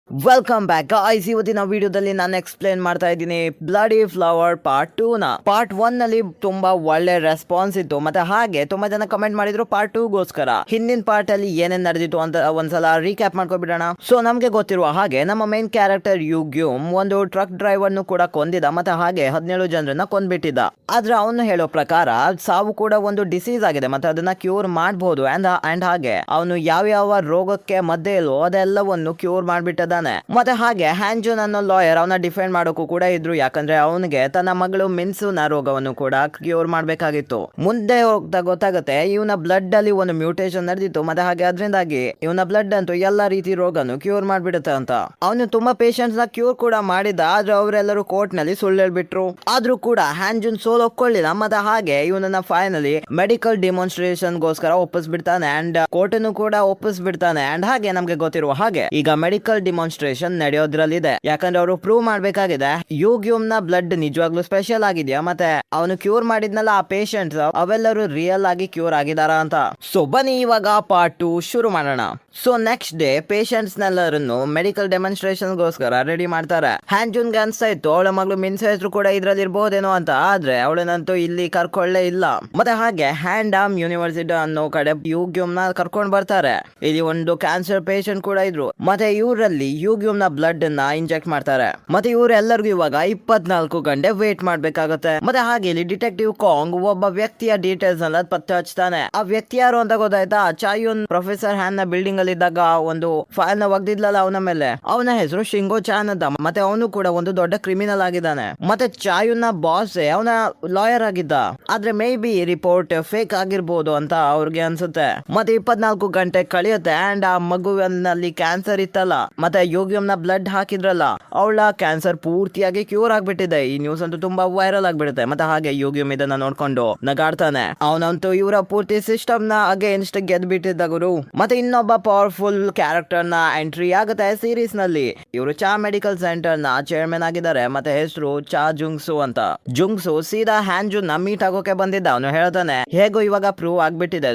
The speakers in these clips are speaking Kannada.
Welcome back guys. ಇವತ್ತಿನ ವಿಡಿಯೋದಲ್ಲಿ ನಾನು ಎಕ್ಸ್ಪ್ಲೇನ್ ಮಾಡ್ತಾ ಇದ್ದೀನಿ ಬ್ಲಡಿ ಫ್ಲವರ್ ಪಾರ್ಟ್ 2 ನ. ಪಾರ್ಟ್ 1 ನಲ್ಲಿ ತುಂಬಾ ಒಳ್ಳೆ ರೆಸ್ಪಾನ್ಸ್ ಇತ್ತು, ಮತ್ತೆ ಹಾಗೆ ತುಂಬಾ ಜನ ಕಮೆಂಟ್ ಮಾಡಿದ್ರು ಪಾರ್ಟ್ 2 ಗೋಸ್ಕರ. ಹಿಂದಿನ ಪಾರ್ಟ್ ಅಲ್ಲಿ ಏನೇನ್ ನಡೆದಿತ್ತು ಅಂತ ಒಂದ್ಸಲ ರೀಕ್ಯಾಪ್ ಮಾಡ್ಕೊಬಿಡೋಣ. ಸೊ ನಮ್ಗೆ ಗೊತ್ತಿರುವ ಹಾಗೆ ನಮ್ಮ ಮೇನ್ ಕ್ಯಾರೆಕ್ಟರ್ ಯುಗ್ಯೂಮ್ ಒಂದು ಟ್ರಕ್ ಡ್ರೈವರ್ ನು ಕೂಡ ಕೊಂದಿದ, ಮತ್ತೆ ಹಾಗೆ 17 ಜನರನ್ನ ಕೊಂದ್ಬಿಟ್ಟಿದ್ದ. ಆದ್ರೆ ಅವನು ಹೇಳೋ ಪ್ರಕಾರ ಸಾವು ಕೂಡ ಒಂದು ಡಿಸೀಸ್ ಆಗಿದೆ, ಮತ್ತೆ ಅದನ್ನ ಕ್ಯೂರ್ ಮಾಡಬಹುದು. ಅಂಡ್ ಹಾಗೆ ಅವನು ಯಾವ ರೋಗಕ್ಕೆ ಮದ್ದೆ ಇಲ್ವೋ ಅದೆಲ್ಲವನ್ನು ಕ್ಯೂರ್ ಮಾಡ್ಬಿಟ್ಟದ. ಮತ್ತೆ ಹಾಗೆ ಹ್ಯಾಂಜುನ್ ಅನ್ನೋ ಲಾಯರ್ ಅವನ ಡಿಫೆಂಡ್ ಮಾಡೋಕು ಕೂಡ ಇದ್ರು, ಯಾಕಂದ್ರೆ ಅವನಿಗೆ ತನ್ನ ಮಗಳು ಮಿನ್ಸುನ ರೋಗವನ್ನು ಕೂಡ ಕ್ಯೂರ್ ಮಾಡ್ಬೇಕಾಗಿತ್ತು. ಮುಂದೆ ಹೋಗ್ತಾ ಗೊತ್ತಾಗುತ್ತೆ ಇವನ ಬ್ಲಡ್ ಅಲ್ಲಿ ಒಂದು ಮ್ಯೂಟೇಶನ್ ನಡೆದಿತ್ತು, ಮತ್ತೆ ಹಾಗೆ ಅದರಿಂದಾಗಿ ಇವನ ಬ್ಲಡ್ ಅಂತೂ ಎಲ್ಲಾ ರೀತಿ ರೋಗನು ಕ್ಯೂರ್ ಮಾಡ್ಬಿಡುತ್ತೆ ಅಂತ. ಅವನು ತುಂಬಾ ಪೇಷಂಟ್ಸ್ ನ ಕ್ಯೂರ್ ಕೂಡ ಮಾಡಿದ, ಆದ್ರೆ ಅವರೆಲ್ಲರೂ ಕೋರ್ಟ್ ನಲ್ಲಿ ಸುಳ್ಳು ಹೇಳ್ಬಿಟ್ರು. ಆದ್ರೂ ಕೂಡ ಹ್ಯಾಂಜುನ್ ಸೋಲ್ ಒಪ್ಕೊಳ್ಳಿಲ್ಲ, ಮತ್ತೆ ಹಾಗೆ ಇವನನ್ನ ಫೈನಲಿ ಮೆಡಿಕಲ್ ಡಿಮಾನ್ಸ್ಟ್ರೇಷನ್ ಗೋಸ್ಕರ ಒಪ್ಪಿಸ್ಬಿಡ್ತಾನೆ ಅಂಡ್ ಕೋರ್ಟ್ ಕೂಡ ಒಪ್ಪಿಸ್ಬಿಡ್ತಾನೆ. ಅಂಡ್ ಹಾಗೆ ನಮ್ಗೆ ಗೊತ್ತಿರುವ ಹಾಗೆ ಈಗ ಮೆಡಿಕಲ್ ಡಿಮಾನ್ಸ್ಟ್ರೇಷನ್ ನಡೆಯೋದ್ರಲ್ಲಿದೆ, ಯಾಕಂದ್ರೆ ಅವರು ಪ್ರೂವ್ ಮಾಡ್ಬೇಕಾಗಿದೆ ಯುಗ್ಯೂಮ್ ನ ಬ್ಲಡ್ ನಿಜವಾಗ್ಲೂ ಸ್ಪೆಷಲ್ ಆಗಿದ್ಯಾ, ಮತ್ತೆ ಅವನು ಕ್ಯೂರ್ ಮಾಡಿದ್ನಲ್ಲ ಆ ಪೇಷಂಟ್ಸ್ ಅವೆಲ್ಲರೂ ರಿಯಲ್ ಆಗಿ ಕ್ಯೂರ್ ಆಗಿದಾರ ಅಂತ. ಸೊ ಬನ್ನಿ ಇವಾಗ ಪಾರ್ಟ್ 2 ಶುರು ಮಾಡೋಣ. ಸೊ ನೆಕ್ಸ್ಟ್ ಡೇ ಪೇಷಂಟ್ಸ್ ನೆಲ್ಲರನ್ನು ಮೆಡಿಕಲ್ ಡೆಮಾನ್ಸ್ಟ್ರೇಷನ್ ಗೋಸ್ಕರ ರೆಡಿ ಮಾಡ್ತಾರೆ. ಹ್ಯಾಂಜುನ್ ಗೆ ಅನ್ಸ್ತಾ ಇತ್ತು ಅವಳ ಮಗಳು ಮಿನ್ಸ್ ಹೆಸರು ಕೂಡ ಇದ್ರಲ್ಲಿ ಇರ್ಬೋದೇನೋ ಅಂತ, ಆದ್ರೆ ಅವಳನ್ನಂತೂ ಇಲ್ಲಿ ಕರ್ಕೊಳ್ಳೇ ಇಲ್ಲ. ಮತ್ತೆ ಹಾಗೆ ಹ್ಯಾಂಡಾಮ್ ಯೂನಿವರ್ಸಿಟಿ ಅನ್ನೋ ಕಡೆ ಯುಗ್ಯೂಮ್ ನ ಕರ್ಕೊಂಡ್ ಬರ್ತಾರೆ. ಇಲ್ಲಿ ಒಂದು ಕ್ಯಾನ್ಸರ್ ಪೇಷಂಟ್ ಕೂಡ ಇದ್ರು, ಮತ್ತೆ ಇವರಲ್ಲಿ ಯುಗ್ಯೂಮ್ ನ ಬ್ಲಡ್ ನ ಇಂಜೆಕ್ಟ್ ಮಾಡ್ತಾರೆ. ಮತ್ತೆ ಇವರೆಲ್ಲರಿಗೂ ಇವಾಗ 24 ಗಂಟೆ ವೇಟ್ ಮಾಡ್ಬೇಕಾಗತ್ತೆ. ಮತ್ತೆ ಹಾಗೆ ಇಲ್ಲಿ ಡಿಟೆಕ್ಟಿವ್ ಕಾಂಗ್ ಒಬ್ಬ ವ್ಯಕ್ತಿಯ ಡೀಟೇಲ್ಸ್ ಎಲ್ಲ ಪತ್ತೆ ಹಚ್ತಾನೆ. ಆ ವ್ಯಕ್ತಿ ಯಾರು ಅಂತ ಗೊತ್ತಾಯ್ತಾ? ಚಾಯುನ್ ಪ್ರೊಫೆಸರ್ ಹ್ಯಾನ್ ನ ಬಿಲ್ಡಿಂಗ್ ಅಲ್ಲಿ ಇದ್ದಾಗ ಒಂದು ಫೈಲ್ ನ ಒಗ್ದಿದ್ಲಲ್ಲ ಅವನ ಮೇಲೆ, ಅವನ ಹೆಸರು ಶಿಂಗೋ ಚಾನ್ ಅಂತ. ಮತ್ತೆ ಅವನು ಕೂಡ ಒಂದು ದೊಡ್ಡ ಕ್ರಿಮಿನಲ್ ಆಗಿದ್ದಾನೆ. ಮತ್ತೆ ಚಾಯುನ್ ನ ಬಾಸ್ ಅವನ ಲಾಯರ್ ಆಗಿದ್ದ, ಆದ್ರೆ ಮೇ ಬಿ ರಿಪೋರ್ಟ್ ಫೇಕ್ ಆಗಿರ್ಬೋದು ಅಂತ ಅವ್ರಿಗೆ ಅನ್ಸುತ್ತೆ. ಮತ್ತೆ 24 ಗಂಟೆ ಕಳಿಯುತ್ತೆ ಅಂಡ್ ಆ ಮಗುವಿನಲ್ಲಿ ಕ್ಯಾನ್ಸರ್ ಇತ್ತಲ್ಲ, ಮತ್ತೆ ಯುಗ್ಯೂಮ್ ನ ಬ್ಲಡ್ ಹಾಕಿದ್ರಲ್ಲ ಅವಳ ಕ್ಯಾನ್ಸರ್ ಪೂರ್ತಿಯಾಗಿ ಕ್ಯೂರ್ ಆಗ್ಬಿಟ್ಟಿದೆ. ಈ ನ್ಯೂಸ್ ಅಂತೂ ತುಂಬಾ ವೈರಲ್ ಆಗ್ಬಿಡುತ್ತೆ. ಮತ್ತೆ ಹಾಗೆ ಯುಗ್ಯೂಮ್ ಇದನ್ನ ನೋಡ್ಕೊಂಡು ನಗಾಡ್ತಾನೆ. ಅವನಂತೂ ಇವರ ಪೂರ್ತಿ ಸಿಸ್ಟಮ್ ನ ಅಗೇನ್ಸ್ಟ್ ಗೆದ್ಬಿಟ್ಟಿದ್ದ ಗುರು. ಮತ್ತೆ ಇನ್ನೊಬ್ಬ ಪವರ್ಫುಲ್ ಕ್ಯಾರೆಕ್ಟರ್ ನ ಎಂಟ್ರಿ ಆಗುತ್ತೆ ಸೀರೀಸ್ ನಲ್ಲಿ. ಇವರು ಚಾ ಮೆಡಿಕಲ್ ಸೆಂಟರ್ ನ ಚೇರ್ಮನ್ ಆಗಿದ್ದಾರೆ, ಮತ್ತೆ ಹೆಸರು ಚಾ ಜುಂಗ್ಸು ಅಂತ. ಜುಂಗ್ಸು ಸೀದಾ ಹ್ಯಾಂಜುನ್ ನ ಮೀಟ್ ಆಗೋಕೆ ಬಂದಿದ್ದ. ಅವನು ಹೇಳ್ತಾನೆ ಹೇಗೋ ಇವಾಗ ಪ್ರೂವ್ ಆಗ್ಬಿಟ್ಟಿದೆ,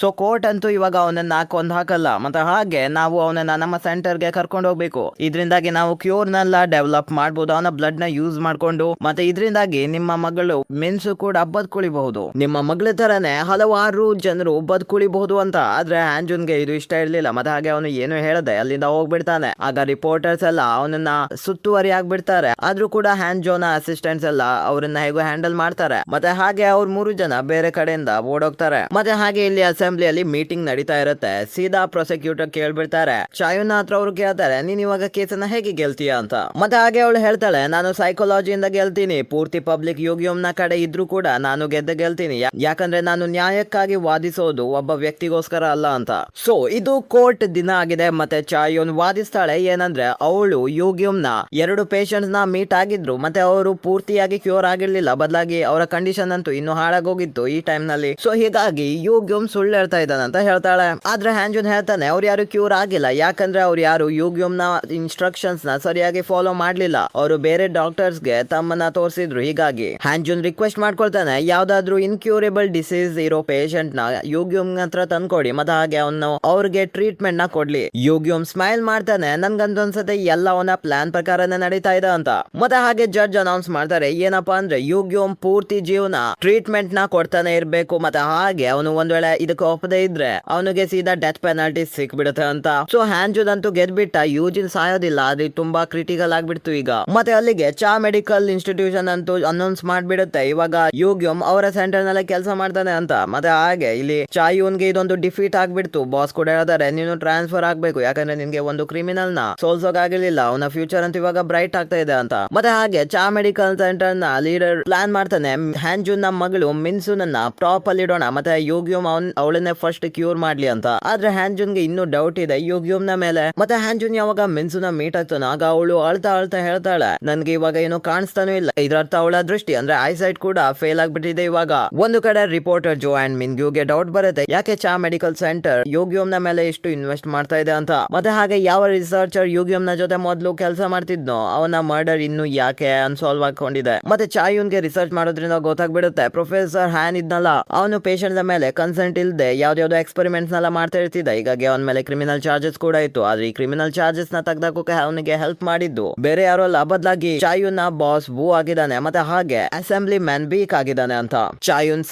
ಸೊ ಕೋರ್ಟ್ ಅಂತೂ ಇವಾಗ ಅವನನ್ನ ಕೊಂದ್ ಹಾಕಲ್ಲ, ಮತ್ತೆ ಹಾಗೆ ನಾವು ಅವನನ್ನ ನಮ್ಮ ಸೆಂಟರ್ ಗೆ ಕರ್ಕೊಂಡು ಹೋಗ್ಬೇಕು. ಇದರಿಂದಾಗಿ ನಾವು ಕ್ಯೂರ್ ನೆಲ್ಲ ಡೆವಲಪ್ ಮಾಡಬಹುದು ಅವನ ಬ್ಲಡ್ ನ ಯೂಸ್ ಮಾಡ್ಕೊಂಡು. ಮತ್ತೆ ಇದರಿಂದಾಗಿ ನಿಮ್ಮ ಮಗಳು ಮಿನ್ಸು ಕೂಡ ಬದುಕುಳಿಬಹುದು, ನಿಮ್ಮ ಮಗಳ ತರನೇ ಹಲವಾರು ಜನರು ಬದುಕುಳಿಬಹುದು ಅಂತ. ಆದ್ರೆ ಹ್ಯಾಂಜುನ್ಗೆ ಇದು ಇಷ್ಟ ಇರ್ಲಿಲ್ಲ, ಮತ್ತೆ ಹಾಗೆ ಅವನು ಏನು ಹೇಳದೆ ಅಲ್ಲಿಂದ ಹೋಗ್ಬಿಡ್ತಾನೆ. ಆಗ ರಿಪೋರ್ಟರ್ಸ್ ಎಲ್ಲ ಅವನನ್ನ ಸುತ್ತುವರಿ ಆಗ್ಬಿಡ್ತಾರೆ. ಆದ್ರೂ ಕೂಡ ಹ್ಯಾಂಜೋನ ಅಸಿಸ್ಟೆಂಟ್ಸ್ ಎಲ್ಲ ಅವರನ್ನ ಹೇಗೋ ಹ್ಯಾಂಡಲ್ ಮಾಡ್ತಾರೆ. ಮತ್ತೆ ಹಾಗೆ ಅವ್ರ 3 ಜನ ಬೇರೆ ಕಡೆಯಿಂದ ಓಡೋಗ್ತಾರೆ. ಮತ್ತೆ ಹಾಗೆ ಇಲ್ಲಿ ಅಸೆಂಬ್ಲಿಯಲ್ಲಿ ಮೀಟಿಂಗ್ ನಡೀತಾ ಇರುತ್ತೆ. ಸೀದಾ ಪ್ರಾಸಿಕ್ಯೂಟರ್ ಕೇಳ್ಬಿಡ್ತಾರೆ. ಚಾಯುನ ಹತ್ರ ಅವ್ರು ಕೇಳ್ತಾರೆ, ನೀನ್ ಇವಾಗ ಕೇಸನ್ನ ಹೇಗೆ ಗೆಲ್ತೀಯ ಅಂತ. ಮತ್ತೆ ಹಾಗೆ ಅವಳು ಹೇಳ್ತಾಳೆ, ನಾನು ಸೈಕಾಲಜಿಯಿಂದ ಗೆಲ್ತೀನಿ. ಪೂರ್ತಿ ಪಬ್ಲಿಕ್ ಯುಗ್ಯೂಮ್ ನ ಕಡೆ ಇದ್ರೂ ಕೂಡ ನಾನು ಗೆಲ್ತೀನಿ, ಯಾಕಂದ್ರೆ ನಾನು ನ್ಯಾಯಕ್ಕಾಗಿ ವಾದಿಸೋದು ಒಬ್ಬ ವ್ಯಕ್ತಿಗೋಸ್ಕರ ಅಲ್ಲ ಅಂತ. ಸೊ ಇದು ಕೋರ್ಟ್ ದಿನ ಆಗಿದೆ. ಮತ್ತೆ ಚಾಯುನ್ ವಾದಿಸ್ತಾಳೆ ಏನಂದ್ರೆ ಅವಳು ಯುಗ್ಯೂಮ್ ನ 2 ಪೇಷಂಟ್ಸ್ ನ ಮೀಟ್ ಆಗಿದ್ರು, ಮತ್ತೆ ಅವರು ಪೂರ್ತಿಯಾಗಿ ಕ್ಯೂರ್ ಆಗಿರ್ಲಿಲ್ಲ, ಬದಲಾಗಿ ಅವರ ಕಂಡೀಷನ್ ಅಂತೂ ಇನ್ನು ಹಾಳಾಗೋಗಿತ್ತು ಈ ಟೈಮ್ ನಲ್ಲಿ. ಸೊ ಹೀಗಾಗಿ ಯುಗ್ಯೂಮ್ ಸುಳ್ಳು ಹೇಳ್ತಾ ಇದ್ದಾನಂತ ಹೇಳ್ತಾಳೆ. ಆದ್ರೆ ಹ್ಯಾಂಜುನ್ ಹೇಳ್ತಾನೆ ಅವ್ರು ಯಾರು ಕ್ಯೂರ್ ಆಗಿಲ್ಲ, ಯಾಕಂದ್ರೆ ಅವ್ರು ಯಾರು ಯುಗ್ಯೂಮ್ ನ ಇನ್ಸ್ಟ್ರಕ್ಷನ್ಸ್ ನ ಸರಿಯಾಗಿ ಫಾಲೋ ಮಾಡ್ಲಿಲ್ಲ. ಅವರು ಬೇರೆ ಡಾಕ್ಟರ್ಸ್ ಗೆ ತಮ್ಮನ್ನ ತೋರಿಸಿದ್ರು. ಹೀಗಾಗಿ ಹ್ಯಾಂಜುನ್ ರಿಕ್ವೆಸ್ಟ್ ಮಾಡ್ಕೊಳ್ತಾನೆ, ಯಾವ್ದಾದ್ರು ಇನ್ಕ್ಯೂರೇಬಲ್ ಡಿಸೀಸ್ ಇರೋ ಪೇಷಂಟ್ ನ ಯುಗ್ಯೂಮ್ ಹತ್ರ ತಂದ್ಕೊಡಿ, ಮತ್ತೆ ಹಾಗೆ ಅವನು ಅವ್ರಿಗೆ ಟ್ರೀಟ್ಮೆಂಟ್ ನ ಕೊಡ್ಲಿ. ಯುಗ್ಯೂಮ್ ಸ್ಮೈಲ್ ಮಾಡ್ತಾನೆ, ನನ್ಗಂತೊಂದ್ಸತಿ ಎಲ್ಲ ಅವನ ಪ್ಲಾನ್ ಪ್ರಕಾರನೇ ನಡೀತಾ ಇದೆ ಅಂತ. ಮತ್ತೆ ಹಾಗೆ ಜಡ್ಜ್ ಅನೌನ್ಸ್ ಮಾಡ್ತಾರೆ ಏನಪ್ಪಾ ಅಂದ್ರೆ ಯುಗ್ಯೂಮ್ ಪೂರ್ತಿ ಜೀವನ ಟ್ರೀಟ್ಮೆಂಟ್ ನ ಕೊಡ್ತಾನೆ ಇರ್ಬೇಕು, ಮತ್ತೆ ಹಾಗೆ ಅವನು ಒಂದ್ ವೇಳೆ ಇದಕ್ಕೆ ಒಪ್ಪದೇ ಇದ್ರೆ ಅವನಿಗೆ ಸೀದಾ ಡೆತ್ ಪೆನಾಲ್ಟಿ ಸಿಕ್ಬಿಡುತ್ತೆ ಅಂತ. ಸೊ ಹ್ಯಾಂಜುನ್ ಅಂತೂ ಗೆದ್ಬಿಟ್ಟ, ಯೂಜಿನ್ ಸಾಯೋದಿಲ್ಲ. ಅದು ತುಂಬಾ ಕ್ರಿಟಿಕಲ್ ಆಗ್ಬಿಡ್ತು ಈಗ. ಮತ್ತೆ ಅಲ್ಲಿಗೆ ಚಾ ಮೆಡಿಕಲ್ ಇನ್ಸ್ಟಿಟ್ಯೂಷನ್ ಅಂತೂ ಅನೌನ್ಸ್ ಮಾಡ್ಬಿಡುತ್ತೆ ಇವಾಗ ಯುಗ್ಯೂಮ್ ಅವರ ಸೆಂಟರ್ ನಲ್ಲೇ ಕೆಲಸ ಮಾಡ್ತಾನೆ ಅಂತ. ಮತ್ತೆ ಹಾಗೆ ಇಲ್ಲಿ ಚಾಯುನ್ಗೆ ಇದೊಂದು ಡಿಫೀಟ್ ಆಗ್ಬಿಡ್ತು. ಬಾಸ್ ಕೂಡ ಹೇಳ್ತಾರೆ ನೀನು ಟ್ರಾನ್ಸ್ಫರ್ ಆಗ್ಬೇಕು, ಯಾಕಂದ್ರೆ ನಿನ್ಗೆ ಒಂದು ಕ್ರಿಮಿನಲ್ ನ ಸೋಲ್ಸೋಕಾಗಿರ್ಲಿಲ್ಲ, ಅವನ ಫ್ಯೂಚರ್ ಅಂತ ಇವಾಗ ಬ್ರೈಟ್ ಆಗ್ತಾ ಇದೆ ಅಂತ. ಮತ್ತೆ ಹಾಗೆ ಚಾ ಮೆಡಿಕಲ್ ಸೆಂಟರ್ ನ ಲೀಡರ್ ಪ್ಲಾನ್ ಮಾಡ್ತಾನೆ, ಹ್ಯಾಂಜುನ್ ನ ಮಗಳು ಮಿನ್ಸುನನ್ನ ಟಾಪ್ ಅಲ್ಲಿ ಇಡೋಣ, ಮತ್ತೆ ಯುಗ್ಯೂಮ್ ಅವಳನ್ನೇ ಫಸ್ಟ್ ಕ್ಯೂರ್ ಮಾಡ್ಲಿ ಅಂತ. ಆದ್ರೆ ಹ್ಯಾಂಜುನ್ಗೆ ಇನ್ನೂ ಡೌಟ್ ಇದೆ ಯುಗ್ಯೂಮ್ ನ ಮೇಲೆ. ಮತ್ತೆ ಹ್ಯಾಂಜುನ್ ಯಾವಾಗ ಮಿನ್ಸುನ ಮೀಟ್ ಆಗ್ತಾನ ಆಗ ಅವಳು ಅಳ್ತಾ ಹೇಳ್ತಾಳೆ, ನನ್ಗೆ ಇವಾಗ ಏನು ಕಾಣಿಸ್ತಾನೂ ಇಲ್ಲ. ಇದರರ್ಥ ಅವಳ ದೃಷ್ಟಿ ಅಂದ್ರೆ ಐಸೈಟ್ ಕೂಡ ಫೇಲ್ ಆಗ್ಬಿಟ್ಟಿದೆ ಇವಾಗ. ಒಂದು ಕಡೆ ರಿಪೋರ್ಟರ್ ಜೋ ಅಂಡ್ ಮಿನ್ಗ್ಯೂಗೆ ಡೌಟ್ ಬರುತ್ತೆ, ಯಾಕೆ ಚಾ ಮೆಡಿಕಲ್ ಸೆಂಟರ್ ಯುಗ್ಯೂಮ್ ನ ಮೇಲೆ ಇಷ್ಟು ಇನ್ವೆಸ್ಟ್ ಮಾಡ್ತಾ ಇದೆ ಅಂತ. ಮತ್ತೆ ಹಾಗೆ ಯಾವ ರಿಸರ್ಚರ್ ಯುಗ್ಯೂಮ್ ನ ಜೊತೆ ಮೊದಲು ಕೆಲಸ ಮಾಡ್ತಿದ್ನೋ ಅವನ ಮರ್ಡರ್ ಇನ್ನು ಯಾಕೆ ಅನ್ಸಾಲ್ವ್ ಆಗ್ಕೊಂಡಿದೆ. ಮತ್ತೆ ಚಾಯುನ್ಗೆ ರಿಸರ್ಚ್ ಮಾಡೋದ್ರಿಂದ ಗೊತ್ತಾಗ್ಬಿಡುತ್ತೆ ಪ್ರೊಫೆಸರ್ ಹ್ಯಾನ್ ಇದ್ನಲ್ಲ ಅವನು ಪೇಷಂಟ್ ಮೇಲೆ ಕನ್ಸೆಂಟ್ ಇಲ್ಲದೆ ಯಾವ್ದಾವ್ದೋ ಎಕ್ಸ್ಪೆರಿಮೆಂಟ್ಸ್ ನೆಲ್ಲ ಮಾಡ್ತಾ ಇರ್ತಿದ್ದ. ಹೀಗಾಗಿ ಅವನ ಮೇಲೆ ಕ್ರಿಮಿನಲ್ ಚಾರ್ಜಸ್ ಕೂಡ ಇತ್ತು. ಆದ್ರೆ ಈ ಕ್ರಿಮಿನಲ್ ಕ್ರಿಮಿನಲ್ ಚಾರ್ಜಸ್ ನ ತೆಗೆದಾಕೋಕೆ ಅವನಿಗೆ ಹೆಲ್ಪ್ ಮಾಡಿದ್ದು ಬೇರೆ ಯಾರು ಅಲ್ಲ, ಬದಲಾಗಿ ಚಾಯುನ್ ನ ಬಾಸ್ ವು ಆಗಿದ್ದಾನೆ. ಮತ್ತೆ ಹಾಗೆ ಅಸೆಂಬ್ಲಿ ಮ್ಯಾನ್ ಬೀಕ್ ಆಗಿದ್ದಾನೆ ಅಂತ ಚಾಯುನ್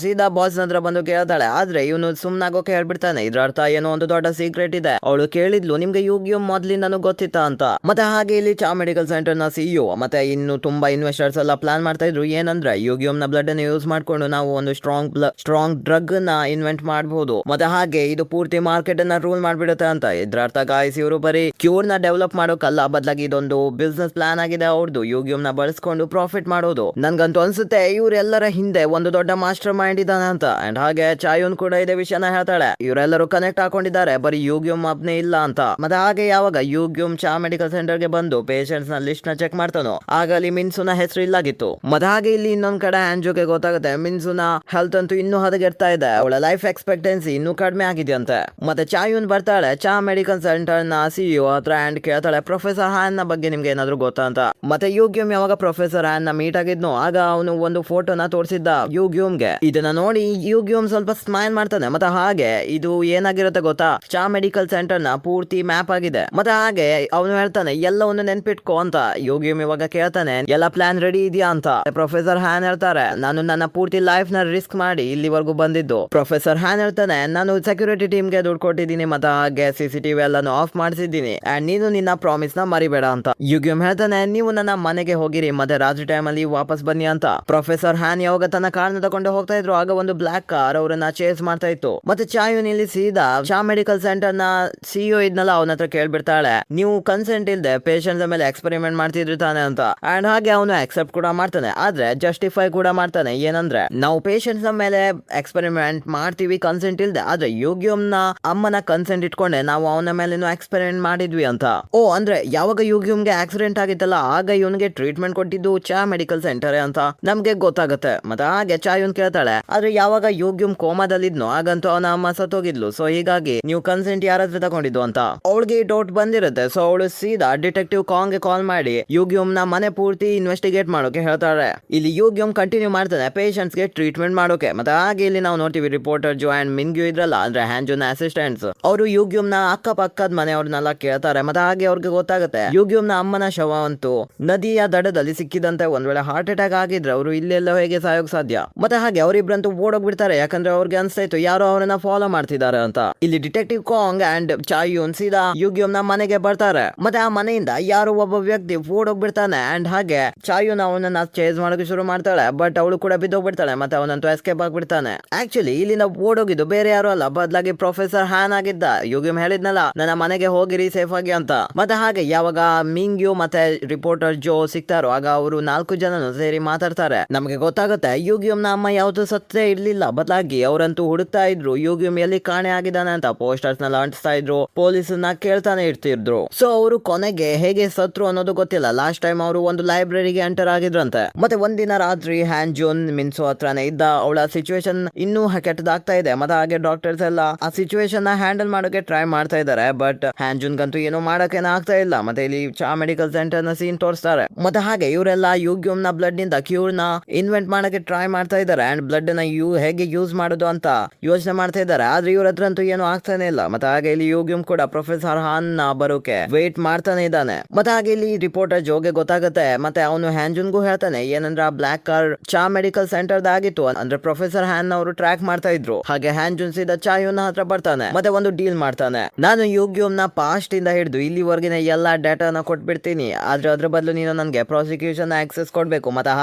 ಸೀದಾ ಬಾಸ್ ಹತ್ರ ಬಂದು ಕೇಳ್ತಾಳೆ. ಆದ್ರೆ ಇವನು ಸುಮ್ನಾಗೋಕೆ ಹೇಳ್ಬಿಡ್ತಾನೆ. ಇದ್ರ ಅರ್ಥ ಏನೋ ಒಂದು ದೊಡ್ಡ ಸೀಕ್ರೆಟ್ ಇದೆ. ಅವಳು ಕೇಳಿದ್ಲು, ನಿಮ್ಗೆ ಯುಗಿಯೋ ಮೊದ್ಲಿಂದನೂ ಗೊತ್ತಿತ್ತಾ ಅಂತ. ಮತ್ತೆ ಹಾಗೆ ಇಲ್ಲಿ ಚಾ ಮೆಡಿಕಲ್ ಸೆಂಟರ್ ನ ಸಿಇಒ ಮತ್ತೆ ಇನ್ನು ತುಂಬಾ ಇನ್ವೆಸ್ಟರ್ಸ್ ಎಲ್ಲ ಪ್ಲಾನ್ ಮಾಡ್ತಾ ಇದ್ರು. ಏನಂದ್ರೆ ಯುಗಿಯಂ ನ ಬ್ಲಡ್ ಅನ್ನು ಯೂಸ್ ಮಾಡ್ಕೊಂಡು ನಾವು ಒಂದು ಸ್ಟ್ರಾಂಗ್ ಡ್ರಗ್ ನ ಇನ್ವೆಂಟ್ ಮಾಡಬಹುದು. ಮತ್ತೆ ಹಾಗೆ ಇದು ಪೂರ್ತಿ ಮಾರ್ಕೆಟ್ ಅನ್ನ ರೂಲ್ ಮಾಡ್ಬಿಡುತ್ತೆ ಅಂತ. ಇದ್ರ ಅರ್ಥ ಗಾಯ್ಸ್, ಇವರು ಬರೀ ಕ್ಯೂರ್ ನ ಡೆವಲಪ್ ಮಾಡೋಕಲ್ಲ, ಬದಲಾಗಿ ಇದೊಂದು ಬಿಸ್ನೆಸ್ ಪ್ಲಾನ್ ಆಗಿದೆ ಅವ್ರದ್ದು. ಯುಗಿಯಂ ನ ಬಳಸ್ಕೊಂಡು ಪ್ರಾಫಿಟ್ ಮಾಡೋದು. ನನ್ಗಂತೂ ಅನ್ಸುತ್ತೆ ಇವರೆಲ್ಲರ ಹಿಂದೆ ಒಂದು ದೊಡ್ಡ ಮಾಸ್ಟರ್ ಮೈಂಡ್ ಇದ್ದಾನೆ ಅಂತ. ಅಂಡ್ ಹಾಗೆ ಚಾಯುನ್ ಕೂಡ ಇದೇ ವಿಷಯನ ಹೇಳ್ತಾಳೆ. ಇವರೆಲ್ಲರೂ ಕನೆಕ್ಟ್ ಹಾಕೊಂಡಿದ್ದಾರೆ, ಬರೀ ಯುಗಿಯಂ ಒಬ್ನೇ ಇಲ್ಲ ಅಂತ. ಮತ್ತೆ ಹಾಗೆ ಯಾವಾಗ ಯುಗಿಯಂ ಚಾ ಮೆಡಿಕಲ್ ಸೆಂಟರ್ ಗೆ ಬಂದು ಪೇಷಂಟ್ಸ್ ನ ಲಿಸ್ಟ್ ನ ಚೆಕ್ ಮಾಡ್ತಾನೋ, ಆಗ ಅಲ್ಲಿ ಮಿನ್ಸುನ ಹೆಸರು ಇಲ್ಲಾಗಿತ್ತು. ಮತ್ತೆ ಹಾಗೆ ಇಲ್ಲಿ ಇನ್ನೊಂದ್ ಕಡೆ ಆಂಜೋಗೆ ಗೊತ್ತಾಗುತ್ತೆ ಮಿನ್ಸುನ ಹೆಲ್ತ್ ಅಂತೂ ಇನ್ನೂ ಹದಗೆಡ್ತಾ ಇದೆ, ಅವಳ ಲೈಫ್ ಎಕ್ಸ್ಪೆಕ್ಟೆನ್ಸಿ ಇನ್ನೂ ಕಡಿಮೆ ಆಗಿದೆಯಂತೆ. ಮತ್ತೆ ಚಾಯುನ್ ಬರ್ತಾಳೆ ಚಾ ಮೆಡಿಕಲ್ ಸೆಂಟರ್ ನ ಸಿಇಒ ಹತ್ರ ಅಂಡ್ ಕೇಳ್ತಾಳೆ, ಪ್ರೊಫೆಸರ್ ಹ್ಯಾನ್ ನ ಬಗ್ಗೆ ನಿಮ್ಗೆ ಏನಾದ್ರು ಗೊತ್ತಾ ಅಂತ. ಮತ್ತೆ ಯುಗಿಯಂ ಯಾವಾಗ ಪ್ರೊಫೆಸರ್ ಹ್ಯಾನ್ ನ ಮೀಟ್ ಆಗಿದ್ನೋ, ಆಗ ಅವನು ಒಂದು ಫೋಟೋನ ತೋರಿಸಿದ್ದ ಯುಗಿಯಂಗೆ. ಇದನ್ನ ನೋಡಿ ಯುಗಿಯಂ ಸ್ವಲ್ಪ ಸ್ಮೈಲ್ ಮಾಡ್ತಾನೆ. ಮತ್ತೆ ಹಾಗೆ ಇದು ಏನಾಗಿರುತ್ತೆ ಗೊತ್ತಾ, ಚಾ ಮೆಡಿಕಲ್ ಸೆಂಟರ್ ನ ಪೂರ್ತಿ ಮ್ಯಾಪ್ ಆಗಿದೆ. ಮತ್ತೆ ಹಾಗೆ ಅವನು ಹೇಳ್ತಾನೆ ಎಲ್ಲವನ್ನು ನೆನ್ಪಿಟ್ಕೋ ಅಂತ. ಯುಗಿಯಂ ಇವಾಗ ಕೇಳ್ತಾನೆ, ಎಲ್ಲ ಪ್ಲಾನ್ ರೆಡಿ ಇದೆಯಾ ಅಂತ. ಪ್ರೊಫೆಸರ್ ಹ್ಯಾನ್ ಹೇಳ್ತಾರೆ, ನಾನು ನನ್ನ ಪೂರ್ತಿ ಲೈಫ್ ನ ರಿಸ್ಕ್ ಮಾಡಿ ಇಲ್ಲಿವರೆಗೂ ಬಂದಿದ್ದು. ಪ್ರೊಫೆಸರ್ ಹ್ಯಾನ್ ಹೇಳ್ತಾನೆ, ನಾನು ಸೆಕ್ಯೂರಿಟಿ ಟೀಮ್ ಗೆ ದುಡ್ಡು ಕೊಟ್ಟಿದ್ದೀನಿ, ಮತ್ತೆ ಹಾಗೆ CCTV ಎಲ್ಲಾನು ಆಫ್ ಮಾಡಿಸಿದ್ದೀನಿ, ಅಂಡ್ ನೀನು ನಿನ್ನ ಪ್ರಾಮಿಸ್ ನ ಮರಿಬೇಡ ಅಂತ. ಯುಗಿಯಂ ಹೇಳ್ತಾನೆ, ನೀವು ನನ್ನ ಮನೆಗೆ ಹೋಗಿರಿ, ಮತ್ತೆ ರಾತ್ರಿ ಟೈಮ್ ಅಲ್ಲಿ ವಾಪಸ್ ಬನ್ನಿ ಅಂತ. ಪ್ರೊಫೆಸರ್ ಹ್ಯಾನ್ ಯಾವಾಗ ತನ್ನ ಕಾರ್ನ ತಗೊಂಡು ಹೋಗ್ತಾ ಇದ್ರು, ಆಗ ಒಂದು ಬ್ಲಾಕ್ ಕಾರ್ ಅವರನ್ನ ಚೇಸ್ ಮಾಡ್ತಾ ಇತ್ತು. ಮತ್ತೆ ಚಾಯುನ್ ಇಲ್ಲಿ ಸೀದಾ ಚಾ ಮೆಡಿಕಲ್ ಸೆಂಟರ್ ನ ಸಿಇಒ ಇದ್ನಲ್ಲ, ಅವನ ಹತ್ರ ಕೇಳ್ಬಿಡ್ತಾಳೆ, ನೀವು ಕನ್ಸೆಂಟ್ ಇಲ್ದೆ ಪೇಷಂಟ್ಸ್ ಮೇಲೆ ಎಕ್ಸ್ಪೆರಿಮೆಂಟ್ ಮಾಡ್ತಿದ್ರು ತಾನೆ ಅಂತ. ಅಂಡ್ ಹಾಗೆ ಅವನು ಅಕ್ಸೆಪ್ಟ್ ಕೂಡ ಮಾಡ್ತಾನೆ, ಆದ್ರೆ ಜಸ್ಟಿಫೈ ಕೂಡ ಮಾಡ್ತಾನೆ. ಏನಂದ್ರೆ ನಾವು ಪೇಷಂಟ್ಸ್ ಮೇಲೆ ಎಕ್ಸ್ಪೆರಿಮೆಂಟ್ ಮಾಡ್ತೀವಿ ಕನ್ಸೆಂಟ್ ಇಲ್ದೆ, ಆದ್ರೆ ಯುಗಿಯಂ ನ ಅಮ್ಮನ ಕನ್ಸೆಂಟ್ ಇಟ್ಕೊಂಡೆ ನಾವು ಅವನ ಮೇಲೇನು ಎಕ್ಸ್ಪೆರಿಮೆಂಟ್ ಮಾಡಿದ್ವಿ ಅಂತ. ಓ, ಅಂದ್ರೆ ಯಾವಾಗ ಯುಗಿಯಂಗೆ ಆಕ್ಸಿಡೆಂಟ್ ಆಗಿತ್ತಲ್ಲ, ಆಗ ಇವನಿಗೆ ಟ್ರೀಟ್ಮೆಂಟ್ ಕೊಟ್ಟಿದ್ದು ಚಾ ಮೆಡಿಕಲ್ ಸೆಂಟರ್ ಅಂತ ನಮ್ಗೆ ಗೊತ್ತಾಗುತ್ತೆ. ಮತ್ತೆ ಹಾಗೆ ಚಾಯುನ್ ಕೇಳ್ತಾಳೆ, ಆದ್ರೆ ಯಾವಾಗ ಯುಗಿಯಂ ಕೋಮಾದಲ್ಲಿದ್ನೋ ಆಗಂತೂ ಅವನ ಅಮ್ಮ ಸತ್ತೋಗಿದ್ಲು, ಸೊ ಹೀಗಾಗಿ ನೀವು ಕನ್ಸೆಂಟ್ ಯಾರಾದ್ರೂ ತಗೊಂಡಿದ್ದು ಅಂತ ಅವಳಿಗೆ ಡೌಟ್ ಬಂದಿರುತ್ತೆ. ಸೊ ಅವಳು ಸೀದಾ ಡಿಟೆಕ್ಟಿವ್ ಕಾಂಗ್ ಗೆ ಕಾಲ್ ಮಾಡಿ ಯುಗಿಯಂ ನ ಮನೆ ಪೂರ್ತಿ ಇನ್ವೆಸ್ಟಿಗೇಟ್ ಮಾಡೋಕೆ ಹೇಳ್ತಾಳೆ. ಇಲ್ಲಿ ಯುಗಿಯಂ ಕಂಟಿನ್ಯೂ ಮಾಡ್ತಾನೆ ಪೇಷಂಟ್ಸ್ ಗೆ ಟ್ರೀಟ್ಮೆಂಟ್ ಮಾಡೋಕೆ. ಮತ್ತೆ ಹಾಗೆ ಇಲ್ಲಿ ನಾವು ನೋಡ್ತೀವಿ ರಿಪೋರ್ಟರ್ ಜೋ ಅಂಡ್ ಮಿನ್ಗ್ಯೂ ಇದ್ರಲ್ಲ, ಅಂದ್ರೆ ಹ್ಯಾಂಜೋನ್ ಅಸಿಸ್ಟೆಂಟ್ಸ್, ಅವರು ಯುಗಿಯಂ ನ ಅಕ್ಕಪಕ್ಕದ ಮನೆಯವ್ರನ್ನೆಲ್ಲ ಕೇಳ್ತಾರೆ. ಮತ್ತೆ ಹಾಗೆ ಅವ್ರಿಗೆ ಗೊತ್ತಾಗುತ್ತೆ ಯುಗಿಯಂ ನ ಅಮ್ಮನ ಶವ ಅಂತೂ ನದಿಯ ದಡದಲ್ಲಿ ಸಿಕ್ಕಿದಂತೆ. ಒಂದ್ ವೇಳೆ ಹಾರ್ಟ್ ಅಟ್ಯಾಕ್ ಆಗಿದ್ರೆ ಅವರು ಇಲ್ಲೆಲ್ಲ ಹೇಗೆ ಸಾಯೋಕ್ ಸಾಧ್ಯ. ಮತ್ತೆ ಹಾಗೆ ಅವರಿಬ್ರಂತೂ ಓಡೋಗ್ಬಿಡ್ತಾರೆ, ಯಾಕಂದ್ರೆ ಅವ್ರಿಗೆ ಅನ್ಸ್ತಾ ಇತ್ತು ಯಾರೋ ಅವರನ್ನ ಫಾಲೋ ಮಾಡ್ತಿದ್ದಾರೆ ಅಂತ. ಇಲ್ಲಿ ಡಿಟೆಕ್ಟಿವ್ ಕಾಂಗ್ ಅಂಡ್ ಚಾಯುನ್ ಸೀದಾ ಯುಗಿಯಂ ನ ಮನೆಗೆ ಬರ್ತಾರೆ. ಮತ್ತೆ ಆ ಮನೆಯಿಂದ ಯಾರೋ ಒಬ್ಬ ವ್ಯಕ್ತಿ ಓಡೋಗ್ಬಿಡ್ತಾನೆ. ಅಂಡ್ ಹಾಗೆ ಚಾಯುನ್ ಅವನನ್ನ ಚೇಸ್ ಮಾಡೋಕೆ ಶುರು ಮಾಡ್ತಾಳೆ, ಬಟ್ ಅವಳು ಕೂಡ ಬಿದ್ದೋಗ್ಬಿಡ್ತಾಳೆ. ಮತ್ತೆ ಅವನಂತೂ ಎಸ್ಕೇಪ್ ಆಗ್ಬಿಡ್ತಾನೆ. ಆಕ್ಚುಲಿ ಇಲ್ಲಿಂದ ಓಡೋಗಿದ್ದು ಬೇರೆ ಯಾರು ಅಲ್ಲ, ಬದಲಾಗಿ ಪ್ರೊಫೆಸರ್ ಹ್ಯಾನ್ ಆಗಿದ್ದ. ಯುಗಿಯಂ ಹೇಳಿದ್ನಲ್ಲ ನನ್ನ ಮನೆಗೆ ಹೋಗಿರಿ ಸೇಫ್ ಆಗಿ ಅಂತ. ಮತ್ತೆ ಹಾಗೆ ಯಾವಾಗ ಮಿಂಗ್ಯೂ ಮತ್ತೆ ರಿಪೋರ್ಟರ್ ಜೋ ಸಿಗ್ತಾರೋ, ಆಗ ಅವರು 4 ಜನನು ಸೇರಿ ಮಾತಾಡ್ತಾರೆ. ನಮಗೆ ಗೊತ್ತಾಗುತ್ತೆ ಯುಗಿಯಂ ನ ಅಮ್ಮ ಯಾವ್ದು ಸತ್ತೇ ಇರ್ಲಿಲ್ಲ, ಬದಲಾಗಿ ಅವರಂತೂ ಹುಡುಕ್ತಾ ಇದ್ರು ಯುಗಿಯಂ ಎಲ್ಲಿ ಕಾಣೆ ಆಗಿದ್ದಾನೆ ಅಂತ. ಪೋಸ್ಟರ್ಸ್ ನ ಅಂಟಿಸ್ತಾ ಇದ್ರು, ಪೊಲೀಸನ್ನ ಕೇಳ್ತಾನೆ ಇರ್ತಿದ್ರು. ಸೊ ಅವರು ಕೊನೆಗೆ ಹೇಗೆ ಸತ್ರು ಅನ್ನೋದು ಗೊತ್ತಿಲ್ಲ. ಲಾಸ್ಟ್ ಟೈಮ್ ಅವರು ಒಂದು ಲೈಬ್ರರಿಗೆ ಎಂಟರ್ ಆಗಿದ್ರಂತೆ. ಮತ್ತೆ ಒಂದಿನ ರಾತ್ರಿ ಹ್ಯಾಂಜೋನ್ ಮಿನ್ಸೋ ಹತ್ರನೇ ಇದ್ದ. ಅವಳ ಸಿಚುವೇಶನ್ ಇನ್ನೂ ಕೆಟ್ಟದಾಗ್ತಾ ಇದೆ. ಮತ್ತೆ ಹಾಗೆ ಡಾಕ್ಟರ್ಸ್ ಎಲ್ಲ ಆ ಸಿಚುವೇಶನ್ ನ ಹ್ಯಾಂಡಲ್ ಮಾಡೋಕೆ ಟ್ರೈ ಮಾಡ್ತಾ ಇದ್ದಾರೆ, ಬಟ್ ಹ್ಯಾಂಜೋನ್ಗಂತೂ ಏನೋ ಮಾಡಕ್ಕೇನ ಆಗ್ತಾ ಇಲ್ಲ. ಮತ್ತೆ ಇಲ್ಲಿ ಚಾ ಮೆಡಿಕಲ್ ಸೆಂಟರ್ ನ ಸೀನ್ ತೋರಿಸ್ತಾರೆ. ಮತ್ತೆ ಹಾಗೆ ಇವರೆಲ್ಲ ಯುಗಿಯಂ ನ ಬ್ಲಡ್ ನಿಂದ ಕ್ಯೂರ್ ನ ಇನ್ವೆಂಟ್ ಮಾಡಕ್ಕೆ ಟ್ರೈ ಮಾಡ್ತಾ ಇದ್ದಾರೆ. ಅಂಡ್ ಬ್ಲಡ್ ನ ಹೇಗೆ ಯೂಸ್ ಮಾಡೋದು ಅಂತ ಯೋಚನೆ ಮಾಡ್ತಾ ಇದ್ದಾರೆ. ಆದ್ರೆ ಇವ್ರ ಹತ್ರ ಅಂತೂ ಏನು ಆಗ್ತಾನೆ ಇಲ್ಲ. ಮತ್ತೆ ಹಾಗೆ ಇಲ್ಲಿ ಯುಗಿಯಂ ಕೂಡ ಪ್ರೊಫೆಸರ್ ಹಾನ್ ನ ಬರೋಕೆ ವೇಟ್ ಮಾಡ್ತಾನೆ ಇದ್ದಾನೆ. ಮತ್ತೆ ಹಾಗೆ ಇಲ್ಲಿ ರಿಪೋರ್ಟರ್ ಜೋಗೆ ಗೊತ್ತಾಗುತ್ತೆ. ಮತ್ತೆ ಅವನು ಹ್ಯಾಂಜನ್ಗೂ ಹೇಳ್ತಾನೆ ಏನಂದ್ರೆ ಆ ಬ್ಲಾಕ್ ಕಾರ್ ಚಾ ಮೆಡಿಕಲ್ ಸೆಂಟರ್ ಆಗಿತ್ತು, ಅಂದ್ರೆ ಪ್ರೊಫೆಸರ್ ಹ್ಯಾನ್ ಅವರು ಟ್ರ್ಯಾಕ್ ಮಾಡ್ತಾ ಇದ್ರು. ಹಾಗೆ ಹ್ಯಾಂಜನ್ ಸೀದಾ ಚಾಯುನ್ ಹತ್ರ ಬರ್ತಾನೆ, ಮತ್ತೆ ಒಂದು ಡೀಲ್ ಮಾಡ್ತಾನೆ. ನಾನು ಯುಗಿಯಂ ನ ಪಾಸ್ಟ್ ಇಂದ ಹಿಡಿದು ಇಲ್ಲಿವರೆಗಿನ ಎಲ್ಲಾ ಡೇಟಾನ ಕೊಟ್ಬಿಡ್ತೀನಿ, ಆದ್ರೆ ಅದ್ರ ಬದಲು ನೀನು ನನ್ಗೆ ಪ್ರಾಸಿಕ್ಯೂಷನ್ ಆಕ್ಸೆಸ್ ಕೊಡ್ಬೇಕು. ಮತ್ತೆ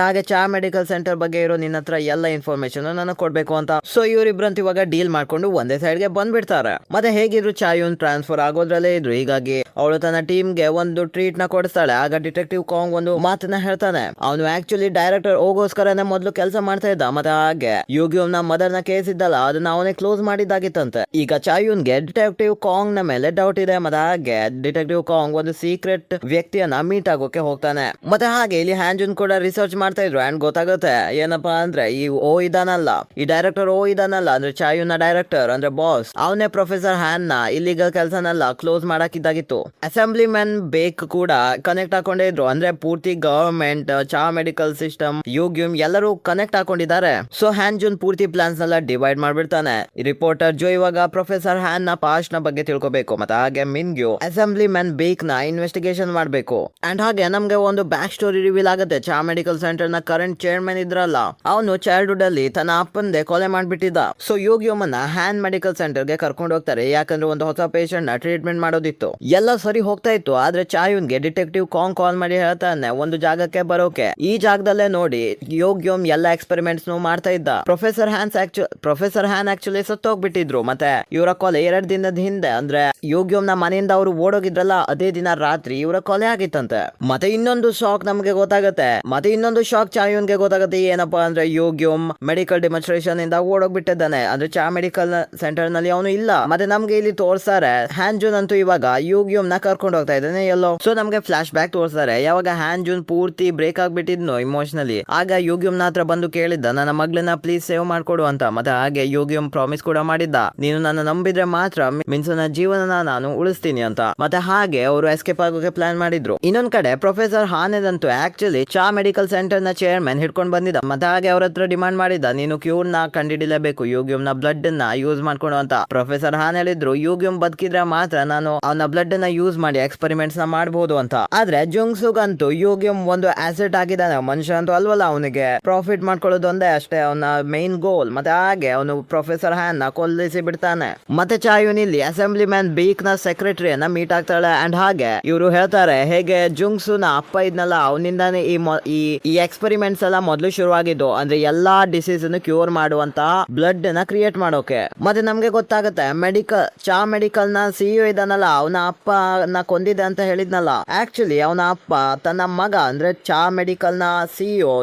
ಹಾಗೆ ಚಾ ಮೆಡಿಕಲ್ ಸೆಂಟರ್ ಬಗ್ಗೆ ಇರೋ ನಿನ್ನ ಹತ್ರ ಎಲ್ಲ ಇನ್ಫಾರ್ಮೇಶನ್ ನನಗೆ ಕೊಡ್ಬೇಕು ಅಂತ. ಸೊ ಇವರಿಬ್ರಂತ ಇವಾಗ ಡೀಲ್ ಮಾಡ್ಕೊಂಡು ಒಂದೇ ಸೈಡ್ ಗೆ ಬಂದ್ಬಿಡ್ತಾರೆ. ಮತ್ತೆ ಹೇಗಿದ್ರು ಚಾಯುನ್ ಟ್ರಾನ್ಸ್ಫರ್ ಆಗೋದ್ರಲ್ಲೇ ಇದ್ರು. ಹೀಗಾಗಿ ಅವಳು ತನ್ನ ಟೀಮ್ ಗೆ ಒಂದು ಟ್ರೀಟ್ ನ ಕೊಡಿಸ್ತಾಳೆ. ಆಗ ಡಿಟೆಕ್ಟಿವ್ ಕಾಂಗ್ ಒಂದು ಮಾತನ್ನ ಹೇಳ್ತಾನೆ. ಅವನು ಆಕ್ಚುಲಿ ಡೈರೆಕ್ಟರ್ ಹೋಗೋಸ್ಕರನೇ ಮೊದಲು ಕೆಲಸ ಮಾಡ್ತಾ ಇದ್ದ. ಮತ್ತೆ ಹಾಗೆ ಯುಗಿಯಂ ನ ಮದರ್ ನ ಕೇಸ್ ಇದ್ದಲ್ಲ, ಅದನ್ನ ಅವನೇ ಕ್ಲೋಸ್ ಮಾಡಿದ್ದಾಗಿತ್ತಂತೆ. ಈಗ ಚಾಯುನ್ಗೆ ಡಿಟೆಕ್ಟಿವ್ ಕಾಂಗ್ ನ ಮೇಲೆ ಡೌಟ್ ಇದೆ. ಮತ್ತೆ ಹಾಗೆ ಡಿಟೆಕ್ಟಿವ್ ಕಾಂಗ್ ಒಂದು ಸೀಕ್ರೆಟ್ ವ್ಯಕ್ತಿಯನ್ನ ಮೀಟ್ ಆಗೋಕೆ ಹೋಗ್ತಾನೆ. ಮತ್ತೆ ಹಾಗೆ ಇಲ್ಲಿ ಹ್ಯಾಂಜನ್ ಕೂಡ ರಿಸರ್ಚ್ ಮಾಡ್ತಾ ಇದ್ರು. ಅಂಡ್ ಗೊತ್ತಾಗುತ್ತೆ ಏನಪ್ಪಾ ಅಂದ್ರೆ ಈ ಇದಾನಲ್ಲ, ಈ ಡೈರೆಕ್ಟರ್ ಇದಾನಲ್ಲ, ಅಂದ್ರೆ ಚಾಯುನ್ ನ ಡೈರೆಕ್ಟರ್ ಅಂದ್ರೆ ಬಾಸ್, ಅವನೇ ಪ್ರೊಫೆಸರ್ ಹ್ಯಾನ್ ನ ಇಲ್ಲಿಗಲ್ ಕೆಲಸನೆಲ್ಲ ಕ್ಲೋಸ್ ಮಾಡಾಕಿದ್ದಾಗಿತ್ತು. ಅಸೆಂಬ್ಲಿಮನ್ ಬೇಕ್ ಕೂಡ ಕನೆಕ್ಟ್ ಹಾಕೊಂಡೇ ಇದ್ರು. ಅಂದ್ರೆ ಪೂರ್ತಿ ಗವರ್ಮೆಂಟ್, ಚಾ ಮೆಡಿಕಲ್ ಸಿಸ್ಟಮ್, ಯುಗ್ಯೂಮ್ ಎಲ್ಲರೂ ಕನೆಕ್ಟ್ ಹಾಕೊಂಡಿದ್ದಾರೆ. ಸೊ ಹ್ಯಾನ್ ಜೂನ್ ಪೂರ್ತಿ ಪ್ಲಾನ್ಸ್ ನೆಲ್ಲ ಡಿವೈಡ್ ಮಾಡ್ಬಿಡ್ತಾನೆ. ರಿಪೋರ್ಟರ್ ಜೋ ಇವಾಗ ಪ್ರೊಫೆಸರ್ ಹ್ಯಾನ್ ನ ಪಾಸ್ಟ್ ನ ಬಗ್ಗೆ ತಿಳ್ಕೊಬೇಕು. ಮತ್ತೆ ಹಾಗೆ ಮಿನ್ಗ್ಯೂ ಅಸೆಂಬ್ಲಿಮನ್ ಬೇಕ್ ನ ಇನ್ವೆಸ್ಟಿಗೇಷನ್ ಮಾಡ್ಬೇಕು. ಅಂಡ್ ಹಾಗೆ ನಮ್ಗೆ ಒಂದು ಬ್ಯಾಕ್ ಸ್ಟೋರಿ ರಿವೀಲ್ ಆಗುತ್ತೆ. ಚಾ ಮೆಡಿಕಲ್ ಸೆಂಟರ್ ನ ಕರೆಂಟ್ ಚೇರ್ಮನ್ ಇದ್ರಲ್ಲ, ಅವನು ಚೈಲ್ಡ್ಹುಡ್ ಅಲ್ಲಿ ತನ್ನ ಅಪ್ಪಂದೆ ಕೊಲೆ ಮಾಡ್ಬಿಟ್ಟಿದ್ದ. ಸೊ ಯುಗ್ಯೂಮ್ ಅನ್ನ ಹ್ಯಾನ್ ಮೆಡಿಕಲ್ ಸೆಂಟರ್ ಗೆ ಕರ್ಕೊಂಡು ಹೋಗ್ತಾರೆ. ಯಾಕಂದ್ರೆ ಒಂದು ಹೊಸ ಪೇಷಂಟ್ ನ ಟ್ರೀಟ್ಮೆಂಟ್ ಮಾಡೋದಿತ್ತು. ಎಲ್ಲ ಸರಿ ಹೋಗ್ತಾ ಇತ್ತು. ಆದ್ರೆ ಚಾಯುನ್ಗೆ ಡಿಟೆಕ್ಟಿವ್ ಕಾಲ್ ಮಾಡಿ ಹೇಳ್ತಾನೆ ಒಂದು ಜಾಗಕ್ಕೆ ಬರೋಕೆ. ಈ ಜಾಗದಲ್ಲೇ ನೋಡಿ ಯೋಗ್ಯೋಮ್ ಎಲ್ಲ ಎಕ್ಸ್ಪೆರಿಮೆಂಟ್ಸ್ ಮಾಡ್ತಾ ಇದ್ದ. ಪ್ರೊಫೆಸರ್ ಹ್ಯಾನ್ ಆಕ್ಚುಲಿ ಸತ್ತೋಗ್ಬಿಟ್ಟಿದ್ರು. ಮತ್ತೆ ಇವರ ಕೊಲೆ 2 ದಿನದ ಹಿಂದೆ, ಅಂದ್ರೆ ಯೋಗ್ಯೋಮ್ ನ ಮನೆಯಿಂದ ಅವರು ಓಡೋಗಿದ್ರಲ್ಲ, ಅದೇ ದಿನ ರಾತ್ರಿ ಇವರ ಕೊಲೆ ಆಗಿತ್ತಂತೆ. ಮತ್ತೆ ಇನ್ನೊಂದು ಶಾಕ್ ನಮ್ಗೆ ಗೊತ್ತಾಗುತ್ತೆ. ಚಾಯುನ್ಗೆ ಗೊತ್ತಾಗುತ್ತೆ. ಏನಪ್ಪಾ ಅಂದ್ರೆ ಯೋಗ್ಯೋಮ್ ಮೆಡಿಕಲ್ ಡೆಮಾನ್ಸ್ಟ್ರೇಷನ್ ಇಂದ ಓಡೋಗ್ಬಿಟ್ಟಿದ್ದಾನೆ. ಅಂದ್ರೆ ಚಾ ಮೆಡಿಕಲ್ ಸೆಂಟರ್ ನಲ್ಲಿ ಅವನು ಇಲ್ಲ. ಮತ್ತೆ ನಮ್ಗೆ ಇಲ್ಲಿ ತೋರ್ಸ್ತಾರೆ ಹ್ಯಾನ್ ಜೂನ್ ಅಂತೂ ಇವಾಗ ಯುಗ್ಯೂಮ್ ನ ಕರ್ಕೊಂಡು ಹೋಗ್ತಾ ಇದ್ದಾನೆ ಎಲ್ಲೋ. ಸೊ ನಮ್ಗೆ ಫ್ಲಾಶ್ ಬ್ಯಾಕ್ ತೋರಿಸ್ತಾರೆ. ಯಾವಾಗ ಹ್ಯಾನ್ ಜೂನ್ ಪೂರ್ತಿ ಬ್ರೇಕ್ ಆಗ್ಬಿಟ್ಟಿದ್ನು ಇಮೋಷನಲಿ, ಆಗ ಯುಗ್ಯೂಮ್ ನ ಹತ್ರ ಬಂದು ಕೇಳಿದ್ದ, ನನ್ನ ಮಗಳನ್ನ ಪ್ಲೀಸ್ ಸೇವ್ ಮಾಡ್ಕೊಡು ಅಂತ. ಮತ್ತೆ ಹಾಗೆ ಯುಗ್ಯೂಮ್ ಪ್ರಾಮಿಸ್ ಕೂಡ ಮಾಡಿದ್ದ, ನೀನು ನನ್ನ ನಂಬಿದ್ರೆ ಮಾತ್ರ ಮಿನ್ಸುನ ಜೀವನ ನಾನು ಉಳಿಸ್ತೀನಿ ಅಂತ. ಮತ್ತೆ ಹಾಗೆ ಅವರು ಎಸ್ಕೇಪ್ ಆಗೋಕೆ ಪ್ಲಾನ್ ಮಾಡಿದ್ರು. ಇನ್ನೊಂದ್ ಕಡೆ ಪ್ರೊಫೆಸರ್ ಹಾನೆದಂತೂ ಆಕ್ಚುಲಿ ಚಾ ಮೆಡಿಕಲ್ ಸೆಂಟರ್ ನ ಚೇರ್ಮನ್ ಹಿಡ್ಕೊಂಡು ಬಂದಿದ್ದ. ಮತ್ತೆ ಹಾಗೆ ಅವ್ರ ಹತ್ರ ಡಿಮಾಂಡ್ ಮಾಡಿದ್ದ, ನೀನು ಕ್ಯೂರ್ ನ ಕಂಡಿಡಿಲೇಬೇಕು, ಯುಗ್ಯೂಮ್ ನ ಬ್ಲಡ್ ನ ಯೂಸ್ ಮಾಡ್ಕೊಡು ಅಂತ. ಪ್ರೊಫೆಸರ್ ಹಾನ್ ಹೇಳಿದ್ರು, ಯುಗ್ಯೂಮ್ ಬದುಕಿದ್ರೆ ಮಾತ್ರ ನಾನು ಅವನ ಬ್ಲಡ್ ನ ಯೂಸ್ ಮಾಡಿ ಎಕ್ಸ್ಪೆರಿಮೆಂಟ್ಸ್ ನ ಮಾಡಬಹುದು ಅಂತ. ಆದ್ರೆ ಜುಂಗ್ಸುಗಂತೂ ಯುಗ್ಯೂಮ್ ಒಂದು ಆಸೆಟ್ ಆಗಿದ್ದಾನೆ. ಮನುಷ್ಯ ಅಂತೂ ಅಲ್ವಲ್ಲ, ಅವನಿಗೆ ಪ್ರಾಫಿಟ್ ಮಾಡ್ಕೊಳ್ಳೋದು ಒಂದೇ ಅಷ್ಟೇ ಅವನ ಮೇನ್ ಗೋಲ್. ಮತ್ತೆ ಹಾಗೆ ಅವನು ಪ್ರೊಫೆಸರ್ ಹ್ಯಾನ್ ನ ಕೊಲ್ಲಿಸಿ ಬಿಡ್ತಾನೆ. ಮತ್ತೆ ಚಾಯುನ್ ಇಲ್ಲಿ ಅಸೆಂಬ್ಲಿಮನ್ ಬೀಕ್ ನ ಸೆಕ್ರೆಟರಿಯನ್ನ ಮೀಟ್ ಆಗ್ತಾಳೆ. ಅಂಡ್ ಹಾಗೆ ಇವರು ಹೇಳ್ತಾರೆ, ಹೇಗೆ ಜುಂಗ್ಸುನ ಅಪ್ಪ ಇದ್ನಲ್ಲ, ಅವನಿಂದಾನೇ ಈ ಎಕ್ಸ್ಪೆರಿಮೆಂಟ್ಸ್ ಎಲ್ಲ ಮೊದಲು ಶುರುವಾಗಿದ್ದು. ಅಂದ್ರೆ ಎಲ್ಲಾ ಡಿಸೀಸ್ ಅನ್ನು ಕ್ಯೂರ್ ಮಾಡುವಂತ ಬ್ಲಡ್ ನ ಕ್ರಿಯೇಟ್ ಮಾಡೋಕೆ. ಮತ್ತೆ ನಮ್ಗೆ ಗೊತ್ತಾಗುತ್ತೆ ಚಾ ಮೆಡಿಕಲ್ ನ ಸಿಇಒ ಇದಾನಲ್ಲ, ಅವನ ಅಪ್ಪ ನ ಕೊಂದಿದೆ ಅಂತ ಹೇಳಿದ್ನಲ್ಲ. ಆಕ್ಚುಲಿ ಅವನ ಅಪ್ಪ ತನ್ನ ಮಗ ಅಂದ್ರೆ ಚಾ ಮೆಡಿಕಲ್ ನ ಸಿಇಒ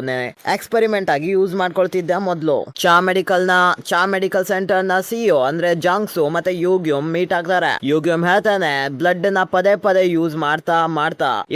ಎಕ್ಸ್ಪೆರಿಮೆಂಟ್ ಆಗಿ ಯೂಸ್ ಮಾಡ್ಕೊಳ್ತಿದ್ದ ಮೊದಲು. ಚಾ ಮೆಡಿಕಲ್ ಸೆಂಟರ್ ನ ಸಿಇಒ ಅಂದ್ರೆ ಜಾಂಗ್ಸು ಮತ್ತೆ ಯುಗ್ಯೂಮ್ ಮೀಟ್ ಆಗ್ತಾರೆ. ಯುಗ್ಯೂಮ್ ಹೇಳ್ತಾನೆ, ಬ್ಲಡ್ ನ ಪದೇ ಯೂಸ್ ಮಾಡ್ತಾ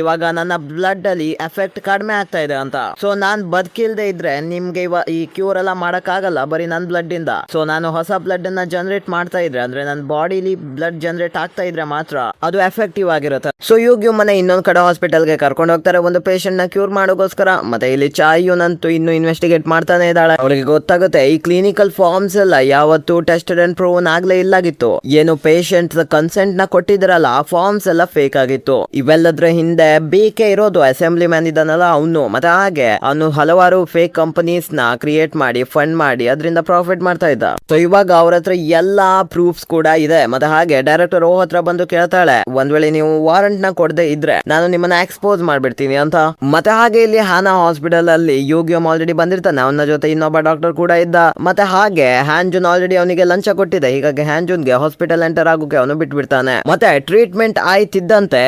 ಇವಾಗ ನನ್ನ ಬ್ಲಡ್ ಅಲ್ಲಿ ಎಫೆಕ್ಟ್ ಕಡಿಮೆ ಆಗ್ತಾ ಇದೆ ಅಂತ. ಸೊ ನಾನ್ ಬದುಕಿಲ್ದೆ ಇದ್ರೆ ನಿಮ್ಗೆ ಈ ಕ್ಯೂರ್ ಎಲ್ಲ ಮಾಡಕ್ ಆಗಲ್ಲ ಬರೀ ನನ್ ಬ್ಲಡ್ ಇಂದ. ಸೊ ನಾನು ಹೊಸ ಬ್ಲಡ್ ಅನ್ನ ಜನರೇಟ್ ಮಾಡ್ತಾ ಇದ್ರೆ, ಅಂದ್ರೆ ನನ್ನ ಬಾಡಿಲಿ ಬ್ಲಡ್ ಜನರೇಟ್ ಆಗ್ತಾ ಇದ್ರೆ ಮಾತ್ರ ಅದು ಎಫೆಕ್ಟಿವ್ ಆಗಿರುತ್ತೆ. ಸೊ ಯುಗ್ಯೂಮ್ ಮನೆ ಇನ್ನೊಂದ್ ಕಡೆ ಹಾಸ್ಪಿಟಲ್ ಗೆ ಕರ್ಕೊಂಡು ಹೋಗ್ತಾರೆ ಒಂದು ಪೇಷಂಟ್ ನ ಕ್ಯೂರ್ ಮಾಡೋಗೋಸ್ಕರ. ಮತ್ತೆ ಇಲ್ಲಿ ಚಾಯುನ್ ಅಂತೂ ಇನ್ನು ಇನ್ವೆಸ್ಟಿಗೇಟ್ ಮಾಡ್ತಾನೆ ಇದ್ದಾಳೆ. ಅವಳಿಗೆ ಗೊತ್ತಾಗುತ್ತೆ ಈ ಕ್ಲಿನಿಕಲ್ ಫಾರ್ಮ್ಸ್ ಎಲ್ಲ ಯಾವತ್ತು ಟೆಸ್ಟೆಡ್ ಅಂಡ್ ಪ್ರೂವನ್ ಆಗ್ಲೇ ಇಲ್ಲಾಗಿತ್ತು. ಏನು ಪೇಷಂಟ್ ಕನ್ಸೆಂಟ್ ನ ಕೊಟ್ಟಿದ್ರಲ್ಲ, ಆ ಫಾರ್ಮ್ಸ್ ಎಲ್ಲ ಫೇಕ್ ಆಗಿತ್ತು. ಇವೆಲ್ಲದ್ರ ಹಿಂದೆ ಬೇಕೇ ಇರೋದು ಅಸೆಂಬ್ಲಿ ಮ್ಯಾನ್ ಇದಾನಲ್ಲ ಅವನು. ಮತ್ತೆ ಹಾಗೆ ಅವನು ಹಲವಾರು ಫೇಕ್ ಕಂಪನೀಸ್ ನ ಕ್ರಿಯೇಟ್ ಮಾಡಿ ಫಂಡ್ ಮಾಡಿ ಅದರಿಂದ ಪ್ರಾಫಿಟ್ ಮಾಡ್ತಾ ಇದ್ದ. ಸೊ ಇವಾಗ ಅವ್ರ ಹತ್ರ ಎಲ್ಲಾ ಪ್ರೂಫ್ಸ್ ಕೂಡ ಇದೆ. ಮತ್ತೆ ಹಾಗೆ ಡೈರೆಕ್ಟರ್ ಓ ಹತ್ರ ಬಂದು ಕೇಳ್ತಾಳೆ, ಒಂದ್ ವೇಳೆ ನೀವು ವಾರಂಟ್ ನ ಕೊಡದೆ ಇದ್ರೆ ನಾನು ನಿಮ್ಮನ್ನ ಎಕ್ಸ್ಪೋಸ್ ಮಾಡ್ಬಿಡ್ತೀನಿ ಅಂತ. ಮತ್ತೆ ಹಾಗೆ ಇಲ್ಲಿ ಹಾನಾ ಹಾಸ್ಪಿಟಲ್ ಅಲ್ಲಿ ಯುಗ್ಯೂಮ್ ಆಲ್ರೆಡಿ ಬಂದಿರ್ತಾನೆ. ಅವನ ಜೊತೆ ಇನ್ನೊಬ್ಬ ಡಾಕ್ಟರ್ ಕೂಡ ಇದ್ದ. ಮತ್ತೆ ಹಾಗೆ ಹ್ಯಾನ್ ಜೂನ್ ಆಲ್ರೆಡಿ ಅವನಿಗೆ ಲಂಚ ಕೊಟ್ಟಿದೆ. ಹೀಗಾಗಿ ಹ್ಯಾನ್ ಜೂನ್ಗೆ ಹಾಸ್ಪಿಟಲ್ ಎಂಟರ್ ಆಗೋಕೆ ಅವನು ಬಿಟ್ಬಿಡ್ತಾನೆ. ಮತ್ತೆ ಟ್ರೀಟ್ಮೆಂಟ್ ಆಯ್ತಿದ್ದಂತೆ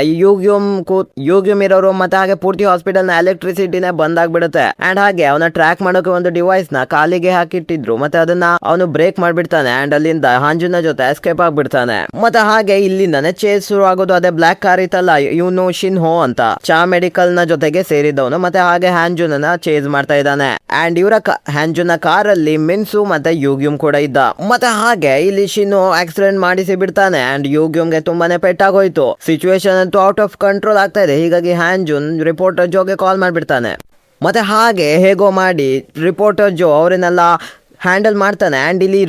ಯುಗ್ಯೂಮ್ ಇರೋರು ಮತ್ತೆ ಹಾಗೆ ಪೂರ್ತಿ ಹಾಸ್ಪಿಟಲ್ ನ ಎಲೆಕ್ಟ್ರಿಸಿಟಿನೇ ಬಂದಾಗ್ಬಿಡುತ್ತೆ. ಅಂಡ್ ಹಾಗೆ ಅವನ ಟ್ರ್ಯಾಕ್ ಮಾಡೋಕೆ ಒಂದು ಡಿವೈಸ್ ನ ಕಾಲಿಗೆ ಹಾಕಿಟ್ಟಿದ್ರು. ಮತ್ತೆ ಅದನ್ನ ಅವನು ಬ್ರೇಕ್ ಮಾಡ್ಬಿಡ್ತಾನೆ. ಅಂಡ್ ಅಲ್ಲಿಂದ ಹಾಂಜುನ ಜೊತೆ ಎಸ್ಕೇಪ್ ಆಗ್ಬಿಡ್ತಾನೆ. ಮತ್ತೆ ಹಾಗೆ ಇಲ್ಲಿಂದಾನೆ ಚೇಸ್ ಶುರು ಆಗೋದು. ಅದೇ ಬ್ಲಾಕ್ ಕಾರ್ ಇತ್ತಲ್ಲ, ಇವನು ಶಿನ್ಹೋ ಅಂತ ಚಾ ಮೆಡಿಕಲ್ ನ ಜೊತೆಗೆ ಸೇರಿದವನು. ಮತ್ತೆ ಹಾಗೆ ಹ್ಯಾನ್ಜುನ್ ಚೇಸ್ ಮಾಡ್ತಾ ಇದ್ದಾನೆ. ಅಂಡ್ ಇವರ ಹ್ಯಾನ್ಜುನ ಕಾರ್ ಅಲ್ಲಿ ಮಿನ್ಸು ಮತ್ತೆ ಯುಗ್ಯೂಮ್ ಕೂಡ ಇದ್ದ. ಮತ್ತೆ ಹಾಗೆ ಇಲ್ಲಿ ಶಿನ್ಹೋ ಆಕ್ಸಿಡೆಂಟ್ ಮಾಡಿಸಿ ಬಿಡ್ತಾನೆ. ಅಂಡ್ ಯುಗ್ಯೂಮ್ಗೆ ತುಂಬಾನೇ ಪೆಟ್ಟಾಗೋಯ್ತು. ಸಿಚುವೇಶನ್ ಅಂತೂ ಔಟ್ ಆಫ್ ಕಂಟ್ರೋಲ್ ಆಗ್ತಾ ಇದೆ. ಹೀಗಾಗಿ ಹ್ಯಾನ್ಜುನ್ ರಿಪೋರ್ಟರ್ ಜೋಗೆ ಕಾಲ್ ಮಾಡ್ಬಿಡ್ತಾನೆ. ಮತ್ತೆ ಹಾಗೆ ಹೇಗೋ ಮಾಡಿ ರಿಪೋರ್ಟರ್ ಜೋ ಅವರನ್ನೆಲ್ಲ ಹ್ಯಾಂಡಲ್ ಮಾಡ್ತಾನೆ. ಅಂಡ್ ಇಲ್ಲಿ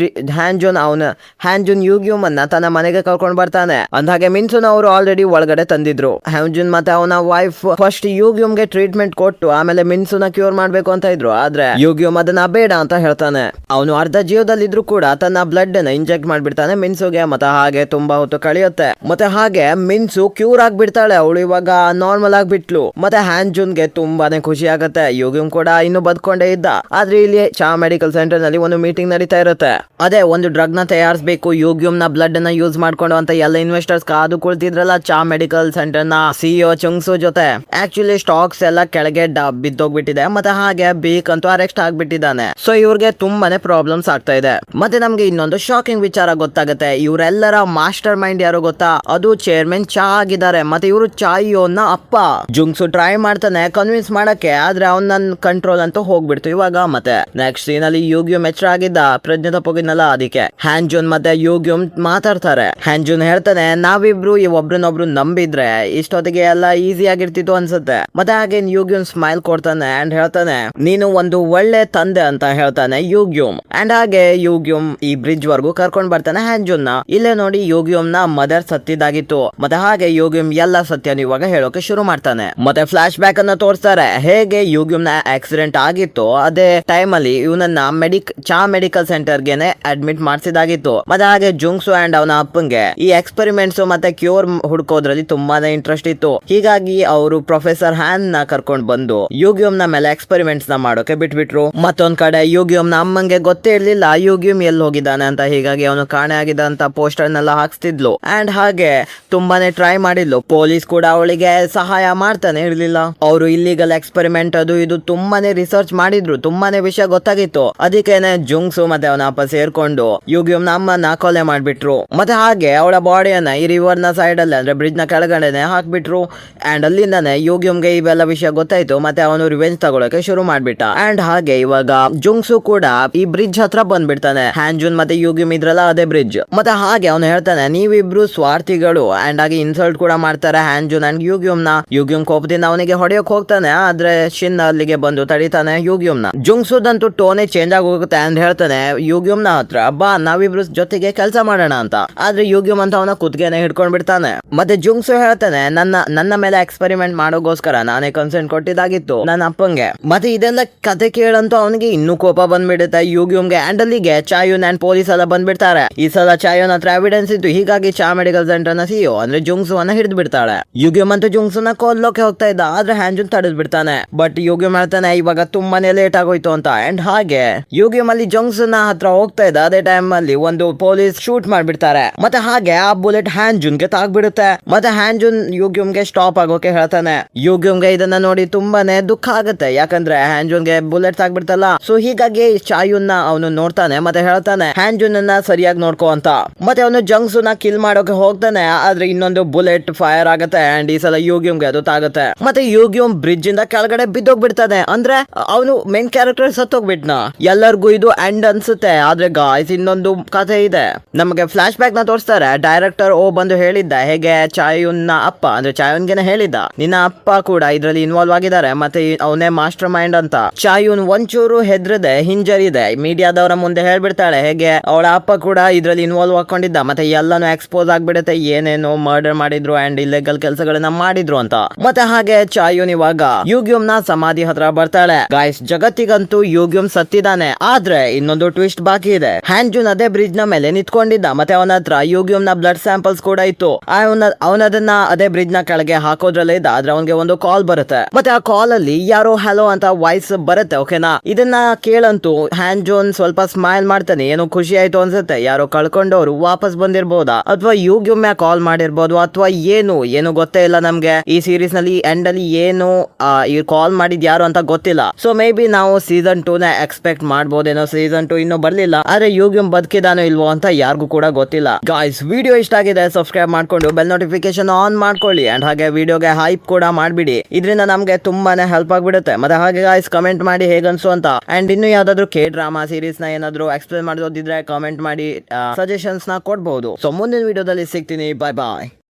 ಹ್ಯಾನ್ಜುನ್ ಯುಗ್ಯೂಮ್ ಅನ್ನ ತನ್ನ ಮನೆಗೆ ಕರ್ಕೊಂಡು ಬರ್ತಾನೆ. ಅಂದಾಗೆ ಮಿನ್ಸುನ್ ಅವರು ಆಲ್ರೆಡಿ ಒಳಗಡೆ ತಂದಿದ್ರು. ಹ್ಯಾನ್ಜುನ್ ಮತ್ತೆ ಅವನ ವೈಫ್ ಫಸ್ಟ್ ಯುಗ್ಯೂಮ್ಗೆ ಟ್ರೀಟ್ಮೆಂಟ್ ಕೊಟ್ಟು ಆಮೇಲೆ ಮಿನ್ಸುನ ಕ್ಯೂರ್ ಮಾಡ್ಬೇಕು ಅಂತ ಇದ್ರು. ಆದ್ರೆ ಯುಗ್ಯೂಮ್ ಅದನ್ನ ಬೇಡ ಅಂತ ಹೇಳ್ತಾನೆ. ಅವನು ಅರ್ಧ ಜೀವದಲ್ಲಿದ್ರು ಕೂಡ ತನ್ನ ಬ್ಲಡ್ ಅನ್ನ ಇಂಜೆಕ್ಟ್ ಮಾಡ್ಬಿಡ್ತಾನೆ ಮಿನ್ಸುಗೆ. ಮತ್ತೆ ಹಾಗೆ ತುಂಬಾ ಹೊತ್ತು ಕಳೆಯುತ್ತೆ. ಮತ್ತೆ ಹಾಗೆ ಮಿನ್ಸು ಕ್ಯೂರ್ ಆಗ್ಬಿಡ್ತಾಳೆ. ಅವಳು ಇವಾಗ ನಾರ್ಮಲ್ ಆಗ್ಬಿಟ್ಲು. ಮತ್ತೆ ಹ್ಯಾನ್ಜುನ್ಗೆ ತುಂಬಾನೇ ಖುಷಿ ಆಗುತ್ತೆ. ಯುಗ್ಯೂಮ್ ಕೂಡ ಇನ್ನು ಬದ್ಕೊಂಡೇ ಇದ್ದ. ಆದ್ರೆ ಇಲ್ಲಿ ಚಾ ಮೆಡಿಕಲ್ ಸೆಂಟರ್ ನಲ್ಲಿ ಒಂದು ಮೀಟಿಂಗ್ ನಡೀತಾ ಇರುತ್ತೆ. ಅದೇ ಒಂದು ಡ್ರಗ್ ನ ತಯಾರಿಸಬೇಕು, ಯುಗ್ಯೂಮ್ ನ ಬ್ಲಡ್ ಅನ್ನ ಯೂಸ್ ಮಾಡ್ಕೊಂಡು ಅಂತ ಎಲ್ಲ ಇನ್ವೆಸ್ಟರ್ಸ್ ಕಾದು ಕುಳಿತಿದ್ರಲ್ಲ ಚಾ ಮೆಡಿಕಲ್ ಸೆಂಟರ್ ನ ಸಿಇಒ ಚುಂಗ್ಸು ಜೊತೆ. ಆಕ್ಚುಲಿ ಸ್ಟಾಕ್ಸ್ ಎಲ್ಲ ಕೆಳಗೆ ಬಿದ್ದೋಗ್ಬಿಟ್ಟಿದೆ. ಮತ್ತೆ ಹಾಗೆ ಬೀಕ್ ಅಂತೂ ಅರೆಸ್ಟ್ ಆಗ್ಬಿಟ್ಟಿದ್ದಾನೆ. ಸೊ ಇವ್ರಿಗೆ ತುಂಬಾನೇ ಪ್ರಾಬ್ಲಮ್ಸ್ ಆಗ್ತಾ ಇದೆ. ಮತ್ತೆ ನಮ್ಗೆ ಇನ್ನೊಂದು ಶಾಕಿಂಗ್ ವಿಚಾರ ಗೊತ್ತಾಗುತ್ತೆ. ಇವರೆಲ್ಲರ ಮಾಸ್ಟರ್ ಮೈಂಡ್ ಯಾರು ಗೊತ್ತಾ? ಅದು ಚೇರ್ಮನ್ ಚಾ ಆಗಿದ್ದಾರೆ. ಮತ್ತೆ ಇವರು ಚಾಯಿಯೋನ ಅಪ್ಪ. ಜುಂಗ್ಸು ಟ್ರೈ ಮಾಡ್ತಾನೆ ಕನ್ವಿನ್ಸ್ ಮಾಡಕ್ಕೆ, ಆದ್ರೆ ಅವನ ಕಂಟ್ರೋಲ್ ಅಂತೂ ಹೋಗ್ಬಿಡ್ತು ಇವಾಗ. ಮತ್ತೆ ನೆಕ್ಸ್ಟ್ ಸೀನ್ ಅಲ್ಲಿ ಯುಗ್ಯೂಮ್ ಮೆಚ್ಚರಾಗಿದ್ದ ಪ್ರಜ್ಞೆ ತಪ್ಪೋಗಿದ್ನಲ್ಲ ಅದಕ್ಕೆ ಹ್ಯಾಂಜುನ್ ಮತ್ತೆ ಯೂಗ್ಯೂಮ್ ಮಾತಾಡ್ತಾರೆ. ಹ್ಯಾಂಜುನ್ ಹೇಳ್ತಾನೆ ನಾವಿಬ್ರು ಈ ಒಬ್ರನ್ನೊಬ್ರು ನಂಬಿದ್ರೆ ಇಷ್ಟೊತ್ತಿಗೆ ಎಲ್ಲ ಈಸಿ ಆಗಿರ್ತಿತ್ತು ಅನ್ಸುತ್ತೆ. ಮತ್ತೆ ಹಾಗೆ ಯೂಗ್ಯೂಮ್ ಸ್ಮೈಲ್ ಕೊಡ್ತಾನೆ ಅಂಡ್ ಹೇಳ್ತಾನೆ ನೀನು ಒಂದು ಒಳ್ಳೆ ತಂದೆ ಅಂತ ಹೇಳ್ತಾನೆ ಯೂಗ್ಯೂಮ್. ಅಂಡ್ ಹಾಗೆ ಯೂಗ್ಯೂಮ್ ಈ ಬ್ರಿಡ್ಜ್ ವರ್ಗೂ ಕರ್ಕೊಂಡ್ ಬರ್ತಾನೆ ಹ್ಯಾಂಜುನ್ ನ. ಇಲ್ಲೇ ನೋಡಿ ಯೂಗ್ಯೂಮ್ ನ ಮದರ್ ಸತ್ತಿದಾಗಿತ್ತು. ಮತ್ತೆ ಹಾಗೆ ಯೂಗ್ಯೂಮ್ ಎಲ್ಲ ಸತ್ಯನ ಇವಾಗ ಹೇಳೋಕೆ ಶುರು ಮಾಡ್ತಾನೆ. ಮತ್ತೆ ಫ್ಲಾಶ್ ಬ್ಯಾಕ್ ಅನ್ನ ತೋರಿಸ್ತಾರೆ ಹೇಗೆ ಯೂಗ್ಯೂಮ್ ನ ಆಕ್ಸಿಡೆಂಟ್ ಆಗಿತ್ತು ಅದೇ ಟೈಮ್ ಅಲ್ಲಿ ಇವನನ್ನ ಮೆಡಿಕಲ್ ಸೆಂಟರ್ ಗೆನೆ ಅಡ್ಮಿಟ್ ಮಾಡಿಸಿದಾಗಿತ್ತು. ಮತ್ತೆ ಹಾಗೆ ಜುಂಗ್ಸು ಅಂಡ್ ಅವನ ಅಪ್ಪಂಗೆ ಈ ಎಕ್ಸ್ಪೆರಿಮೆಂಟ್ಸ್ ಮತ್ತೆ ಕ್ಯೂರ್ ಹುಡ್ಕೋದ್ರಲ್ಲಿ ತುಂಬಾನೇ ಇಂಟ್ರೆಸ್ಟ್ ಇತ್ತು. ಹೀಗಾಗಿ ಅವರು ಪ್ರೊಫೆಸರ್ ಹ್ಯಾನ್ ನ ಕರ್ಕೊಂಡ್ ಬಂದು ಯೂಗ್ಯೂಮ್ ನ ಮೇಲೆ ಎಕ್ಸ್ಪೆರಿಮೆಂಟ್ಸ್ ನ ಮಾಡೋಕೆ ಬಿಟ್ಬಿಟ್ರು. ಮತ್ತೊಂದ್ ಕಡೆ ಯೂಗ್ಯೂಮ್ ನ ಅಮ್ಮಂಗೆ ಗೊತ್ತೇ ಇರ್ಲಿಲ್ಲ ಯೂಗ್ಯೂಮ್ ಎಲ್ಲಿ ಹೋಗಿದ್ದಾನೆ ಅಂತ. ಹೀಗಾಗಿ ಅವನು ಕಾಣೆ ಆಗಿದ್ದಂತ ಪೋಸ್ಟರ್ ನೆಲ್ಲ ಹಾಕ್ಸ್ತಿದ್ಲು. ಅಂಡ್ ಹಾಗೆ ತುಂಬಾನೇ ಟ್ರೈ ಮಾಡಿದ್ಲು. ಪೊಲೀಸ್ ಕೂಡ ಅವಳಿಗೆ ಸಹಾಯ ಮಾಡ್ತಾನೆ ಇರ್ಲಿಲ್ಲ. ಅವರು ಇಲ್ಲಿಗಲ್ ಎಕ್ಸ್ಪೆರಿಮೆಂಟ್ ಅದು ಇದು ತುಂಬಾನೇ ರಿಸರ್ಚ್ ಮಾಡಿದ್ರು. ತುಂಬಾನೇ ವಿಷಯ ಗೊತ್ತಾಗಿತ್ತು. ಅದಕ್ಕೇನೆ ಜುಂಗ್ಸು ಮತ್ತೆ ಅವನ ಅಪ್ಪ ಸೇರ್ಕೊಂಡು ಯೂಗ್ಯೂಮ್ ನ ಅಮ್ಮನ ಕೊಲೆ ಮಾಡ್ಬಿಟ್ರು. ಮತ್ತೆ ಹಾಗೆ ಅವಳ ಬಾಡಿಯನ್ನ ಈ ರಿವರ್ ನ ಸೈಡ್ ಅಲ್ಲಿ ಅಂದ್ರೆ ಬ್ರಿಡ್ಜ್ ನ ಕೆಳಗಡೆನೆ ಹಾಕ್ಬಿಟ್ರು. ಅಂಡ್ ಅಲ್ಲಿಂದಾನೆ ಯೂಗ್ಯೂಮ್ಗೆ ಇವೆಲ್ಲ ವಿಷಯ ಗೊತ್ತಾಯ್ತು. ಮತ್ತೆ ಅವನು ರಿವೆಂಜ್ ತಗೊಳಕ್ಕೆ ಶುರು ಮಾಡ್ಬಿಟ್ಟ. ಅಂಡ್ ಹಾಗೆ ಇವಾಗ ಜುಂಗ್ಸು ಕೂಡ ಈ ಬ್ರಿಡ್ಜ್ ಹತ್ರ ಬಂದ್ಬಿಡ್ತಾನೆ. ಹ್ಯಾಂಜುನ್ ಮತ್ತೆ ಯೂಗ್ಯೂಮ್ ಇದ್ರಲ್ಲ ಅದೇ ಬ್ರಿಡ್ಜ್. ಮತ್ತೆ ಹಾಗೆ ಅವನು ಹೇಳ್ತಾನೆ ನೀವಿಬ್ರು ಸ್ವಾರ್ಥಿಗಳು. ಅಂಡ್ ಹಾಗೆ ಇನ್ಸಲ್ಟ್ ಕೂಡ ಮಾಡ್ತಾರೆ ಹ್ಯಾಂಜುನ್ ಅಂಡ್ ಯೂಗ್ಯೂಮ್ ನ. ಯೂಗ್ಯೂಮ್ ಕೋಪದಿಂದ ಅವನಿಗೆ ಹೊಡೆಯೋಕ್ ಹೋಗ್ತಾನೆ. ಆದ್ರೆ ಶಿನ್ ಅಲ್ಲಿಗೆ ಬಂದು ತಡಿತಾನೆ ಯೂಗ್ಯೂಮ್ ನ. ಜುಂಗ್ಸುದಂತೂ ಟೋನೇ ಚೇಂಜ್ ಆಗಿ ಹೋಗುತ್ತೆ ಅಂಡ್ ಹೇಳ್ತಾನೆ ಯೂಗ್ಯೂಮ್ ನ ಹತ್ರ ಬಾ ನಾವಿಬ್ರು ಜೊತೆಗೆ ಕೆಲಸ ಮಾಡೋಣ ಅಂತ. ಆದ್ರೆ ಯೂಗ್ಯೂಮ್ ಅಂತ ಅವನ ಕುತ್ತಿಗೆನೆ ಹಿಡ್ಕೊಂಡ್ ಬಿಡ್ತಾನೆ. ಮತ್ತೆ ಜುಂಗ್ಸು ಹೇಳ್ತಾನೆ ನನ್ನ ಮೇಲೆ ಎಕ್ಸ್ಪೆರಿಮೆಂಟ್ ಮಾಡೋಗೋಸ್ಕರ ನಾನೇ ಕನ್ಸೆಂಟ್ ಕೊಟ್ಟಿದ್ದಾಗಿತ್ತು ನನ್ನ ಅಪ್ಪಂಗೆ. ಮತ್ತೆ ಇದೆಲ್ಲ ಕತೆ ಕೇಳಂತೂ ಅವನಿಗೆ ಇನ್ನೂ ಕೋಪ ಬಂದ್ಬಿಡುತ್ತೆ ಯೂಗ್ಯೂಮ್ಗೆ. ಅಂಡ್ ಅಲ್ಲಿಗೆ ಚಾಯುನ್ ಅಂಡ್ ಪೊಲೀಸ್ ಎಲ್ಲ ಬಂದ್ಬಿಡ್ತಾರೆ. ಈ ಸಲ ಚಾಯುನ್ ಹತ್ರ ಎವಿಡೆನ್ಸ್ ಇತ್ತು. ಹೀಗಾಗಿ ಚಾ ಮೆಡಿಕಲ್ ಸೆಂಟರ್ ನ ಸಿಇಒ ಅಂದ್ರೆ ಜುಂಗ್ಸು ಅನ್ನ ಹಿಡಿದು ಬಿಡ್ತಾಳೆ. ಯೂಗ್ಯೂಮ್ ಅಂತ ಜುಂಗ್ಸುನ ಕೊಲ್ಲೋಕೆ ಹೋಗ್ತಾ ಇದ್ದ. ಆದ್ರೆ ಹ್ಯಾಂಜುನ್ ತಡೆದ್ ಬಿಡ್ತಾನೆ. ಬಟ್ ಯೂಗ್ಯೂಮ್ ಹೇಳ್ತಾನೆ ಇವಾಗ ತುಂಬಾನೇ ಲೇಟ್ ಆಗೋಯ್ತು ಅಂತ. ಅಂಡ್ ಹಾಗೆ ಯೂಗ್ಯೂಮ್ ಅಲ್ಲಿ ಜುಂಗ್ಸುನ ಹತ್ರ ಹೋಗ್ತಾ ಇದ್ದ. ಅದೇ ಟೈಮ್ ಅಲ್ಲಿ ಒಂದು ಪೊಲೀಸ್ ಶೂಟ್ ಮಾಡ್ಬಿಡ್ತಾರೆ. ಮತ್ತೆ ಹಾಗೆ ಆ ಬುಲೆಟ್ ಹ್ಯಾಂಜುನ್ಗೆ ತಾಗ್ಬಿಡುತ್ತೆ. ಮತ್ತೆ ಹ್ಯಾಂಜುನ್ ಯೂಗ್ಯೂಮ್ಗೆ ಸ್ಟಾಪ್ ಆಗೋಕೆ ಹೇಳ್ತಾನೆ. ಯೂಗ್ಯೂಮ್ಗೆ ಇದನ್ನ ನೋಡಿ ತುಂಬಾನೇ ದುಃಖ ಆಗುತ್ತೆ. ಯಾಕಂದ್ರೆ ಹ್ಯಾಂಜುನ್ಗೆ ಬುಲೆಟ್ ತಾಗ್ಬಿಡ್ತಲ್ಲ. ಸೊ ಹೀಗಾಗಿ ಚಾಯುನ್ನ ಅವನು ನೋಡ್ತಾನೆ. ಮತ್ತೆ ಹೇಳ್ತಾನೆ ಹ್ಯಾಂಜುನ್ ಸರಿಯಾಗಿ ನೋಡ್ಕೋ ಅಂತ. ಮತ್ತೆ ಅವನು ಜಂಗ್ಸುನ ಕಿಲ್ ಮಾಡೋಕೆ ಹೋಗ್ತಾನೆ. ಆದ್ರೆ ಇನ್ನೊಂದು ಬುಲೆಟ್ ಫೈರ್ ಆಗುತ್ತೆ. ಅಂಡ್ ಈ ಸಲ ಯೂಗ್ಯೂಮ್ಗೆ ಅದು ತಾಗುತ್ತೆ. ಮತ್ತೆ ಯೂಗ್ಯೂಮ್ ಬ್ರಿಡ್ಜ್ ಇಂದ ಕೆಳಗಡೆ ಬಿದ್ದೋಗ್ಬಿಡ್ತಾನೆ. ಅಂದ್ರೆ ಅವನು ಮೇನ್ ಕ್ಯಾರೆಕ್ಟರ್ ಸತ್ತೋಗ್ಬಿಟ್ನ. ಎಲ್ಲರಿಗೂ ಇದು ಎಂಡ್ ಅನ್ಸುತ್ತೆ. ಆದ್ರೆ ಗಾಯ್ಸ್ ಇನ್ನೊಂದು ಕಥೆ ಇದೆ. ನಮಗೆ ಫ್ಲಾಶ್ ಬ್ಯಾಕ್ ನ ತೋರಿಸ್ತಾರೆ. ಡೈರೆಕ್ಟರ್ ಬಂದು ಹೇಳಿದ್ದ ಹೇಗೆ ಚಾಯುನ್ ನ ಅಪ್ಪ ಅಂದ್ರೆ ಚಾಯುನ್ಗೆನೆ ಹೇಳಿದ್ದ ನಿನ್ನ ಅಪ್ಪ ಕೂಡ ಇದ್ರಲ್ಲಿ ಇನ್ವಾಲ್ವ್ ಆಗಿದ್ದಾರೆ. ಮತ್ತೆ ಅವನೇ ಮಾಸ್ಟರ್ ಮೈಂಡ್ ಅಂತ. ಚಾಯುನ್ ಒಂಚೂರು ಹೆದ್ರದೆ ಹಿಂಜರಿದೆ ಮೀಡಿಯಾದವರ ಮುಂದೆ ಹೇಳ್ಬಿಡ್ತಾಳೆ ಹೇಗೆ ಅವಳ ಅಪ್ಪ ಕೂಡ ಇದ್ರಲ್ಲಿ ಇನ್ವಾಲ್ವ್ ಹಾಕೊಂಡಿದ್ದ. ಮತ್ತೆ ಎಲ್ಲಾನು ಎಕ್ಸ್ಪೋಸ್ ಆಗ್ಬಿಡುತ್ತೆ ಏನೇನೋ ಮರ್ಡರ್ ಮಾಡಿದ್ರು ಅಂಡ್ ಇಲ್ಲೆಗಲ್ ಕೆಲಸಗಳನ್ನ ಮಾಡಿದ್ರು ಅಂತ. ಮತ್ತೆ ಹಾಗೆ ಚಾಯುನ್ ಇವಾಗ ಯೂಗ್ಯೂಮ್ ನ ಸಮಾಧಿ ಹತ್ರ ಬರ್ತಾಳೆ. ಗಾಯ್ಸ್ ಜಗತ್ತಿಗಂತೂ ಯೂಗ್ಯೂಮ್ ಸತ್ತಿದ್ದಾನೆ. ಆದ್ರೆ ಇನ್ನೊಂದು ಟ್ವಿಸ್ಟ್ ಬಾಕಿ ಇದೆ. ಹ್ಯಾಂಜುನ್ ಅದೇ ಬ್ರಿಡ್ಜ್ ನ ಮೇಲೆ ನಿಂತ್ಕೊಂಡಿದ್ದ. ಮತ್ತೆ ಅವನ ಹತ್ರ ಯೂಗ್ಯೂಮ್ ನ ಬ್ಲಡ್ ಸ್ಯಾಂಪಲ್ಸ್ ಕೂಡ ಇತ್ತು. ಅವನದನ್ನ ಅದೇ ಬ್ರಿಡ್ಜ್ ನ ಕೆಳಗೆ ಹಾಕೋದ್ರಲ್ಲೇ ಇದ್ದ. ಆದ್ರೆ ಅವನಿಗೆ ಒಂದು ಕಾಲ್ ಬರುತ್ತೆ. ಮತ್ತೆ ಆ ಕಾಲ್ ಅಲ್ಲಿ ಯಾರೋ ಹಲೋ ಅಂತ ವಾಯ್ಸ್ ಬರುತ್ತೆ. ಓಕೆನಾ, ಇದನ್ನ ಕೇಳಂತೂ ಹ್ಯಾಂಜುನ್ ಸ್ವಲ್ಪ ಸ್ಮೈಲ್ ಮಾಡ್ತಾನೆ. ಏನೋ ಖುಷಿ ಆಯ್ತು ಅನ್ಸುತ್ತೆ. ಯಾರೋ ಕಳ್ಕೊಂಡವ್ರು ವಾಪಸ್ ಬಂದಿರ್ಬೋದಾ ಅಥವಾ ಯೂಗ್ಯೂಮ್ ಕಾಲ್ ಮಾಡಿರ್ಬೋದು ಅಥವಾ ಏನು ಗೊತ್ತೇ ಇಲ್ಲ ನಮ್ಗೆ. ಈ ಸೀರೀಸ್ ನಲ್ಲಿ ಎಂಡ್ ಅಲ್ಲಿ ಏನು ಈ ಕಾಲ್ ಮಾಡಿದ್ ಯಾರು ಅಂತ ಗೊತ್ತಿಲ್ಲ. ಸೊ ಮೇ ಬಿ ನಾವು ಸೀಸನ್ 2 ನ ಎಕ್ಸ್ಪೆಕ್ಟ್ ಮಾಡ್ಬೋದೇನೋ. ಸೀಸನ್ 2 ಇನ್ನೂ ಬರ್ಲಿಲ್ಲ. ಆದ್ರೆ ಯೂಗ್ಯೂಮ್ ಬದುಕಿದಾನೋ ಇಲ್ವೋ ಅಂತ ಯಾರಿಗೂ ಕೂಡ ಗೊತ್ತಿಲ್ಲ. ಗಾಯ್ಸ್ ವಿಡಿಯೋ ಇಷ್ಟ ಆಗಿದೆ ಸಬ್ಸ್ಕ್ರೈಬ್ ಮಾಡ್ಕೊಂಡು ಬೆಲ್ ನೋಟಿಫಿಕೇಶನ್ ಆನ್ ಮಾಡ್ಕೊಳ್ಳಿ. ಅಂಡ್ ಹಾಗೆ ವಿಡಿಯೋಗೆ ಹೈಪ್ ಕೂಡ ಮಾಡ್ಬಿಡಿ. ಇದರಿಂದ ನಮ್ಗೆ ತುಂಬಾನೇ ಹೆಲ್ಪ್ ಆಗ್ಬಿಡುತ್ತೆ. ಮತ್ತೆ ಹಾಗೆ ಗಾಯ್ಸ್ ಕಮೆಂಟ್ ಮಾಡಿ ಹೇಗನ್ಸು ಅಂತ. ಅಂಡ್ ಇನ್ನು ಯಾವ್ದಾದ್ರು ಕೆ ಡ್ರಾಮಾ ಸೀರೀಸ್ ನ ಏನಾದ್ರು ಎಕ್ಸ್ಪ್ಲೇನ್ ಮಾಡೋದಿದ್ರೆ ಕಮೆಂಟ್ ಮಾಡಿ ಸಜೆಷನ್ಸ್ ನ ಕೊಡ್ಬಹುದು. ಸೊ ಮುಂದಿನ ವಿಡಿಯೋದಲ್ಲಿ ಸಿಗ್ತೀನಿ. ಬಾಯ್ ಬಾಯ್.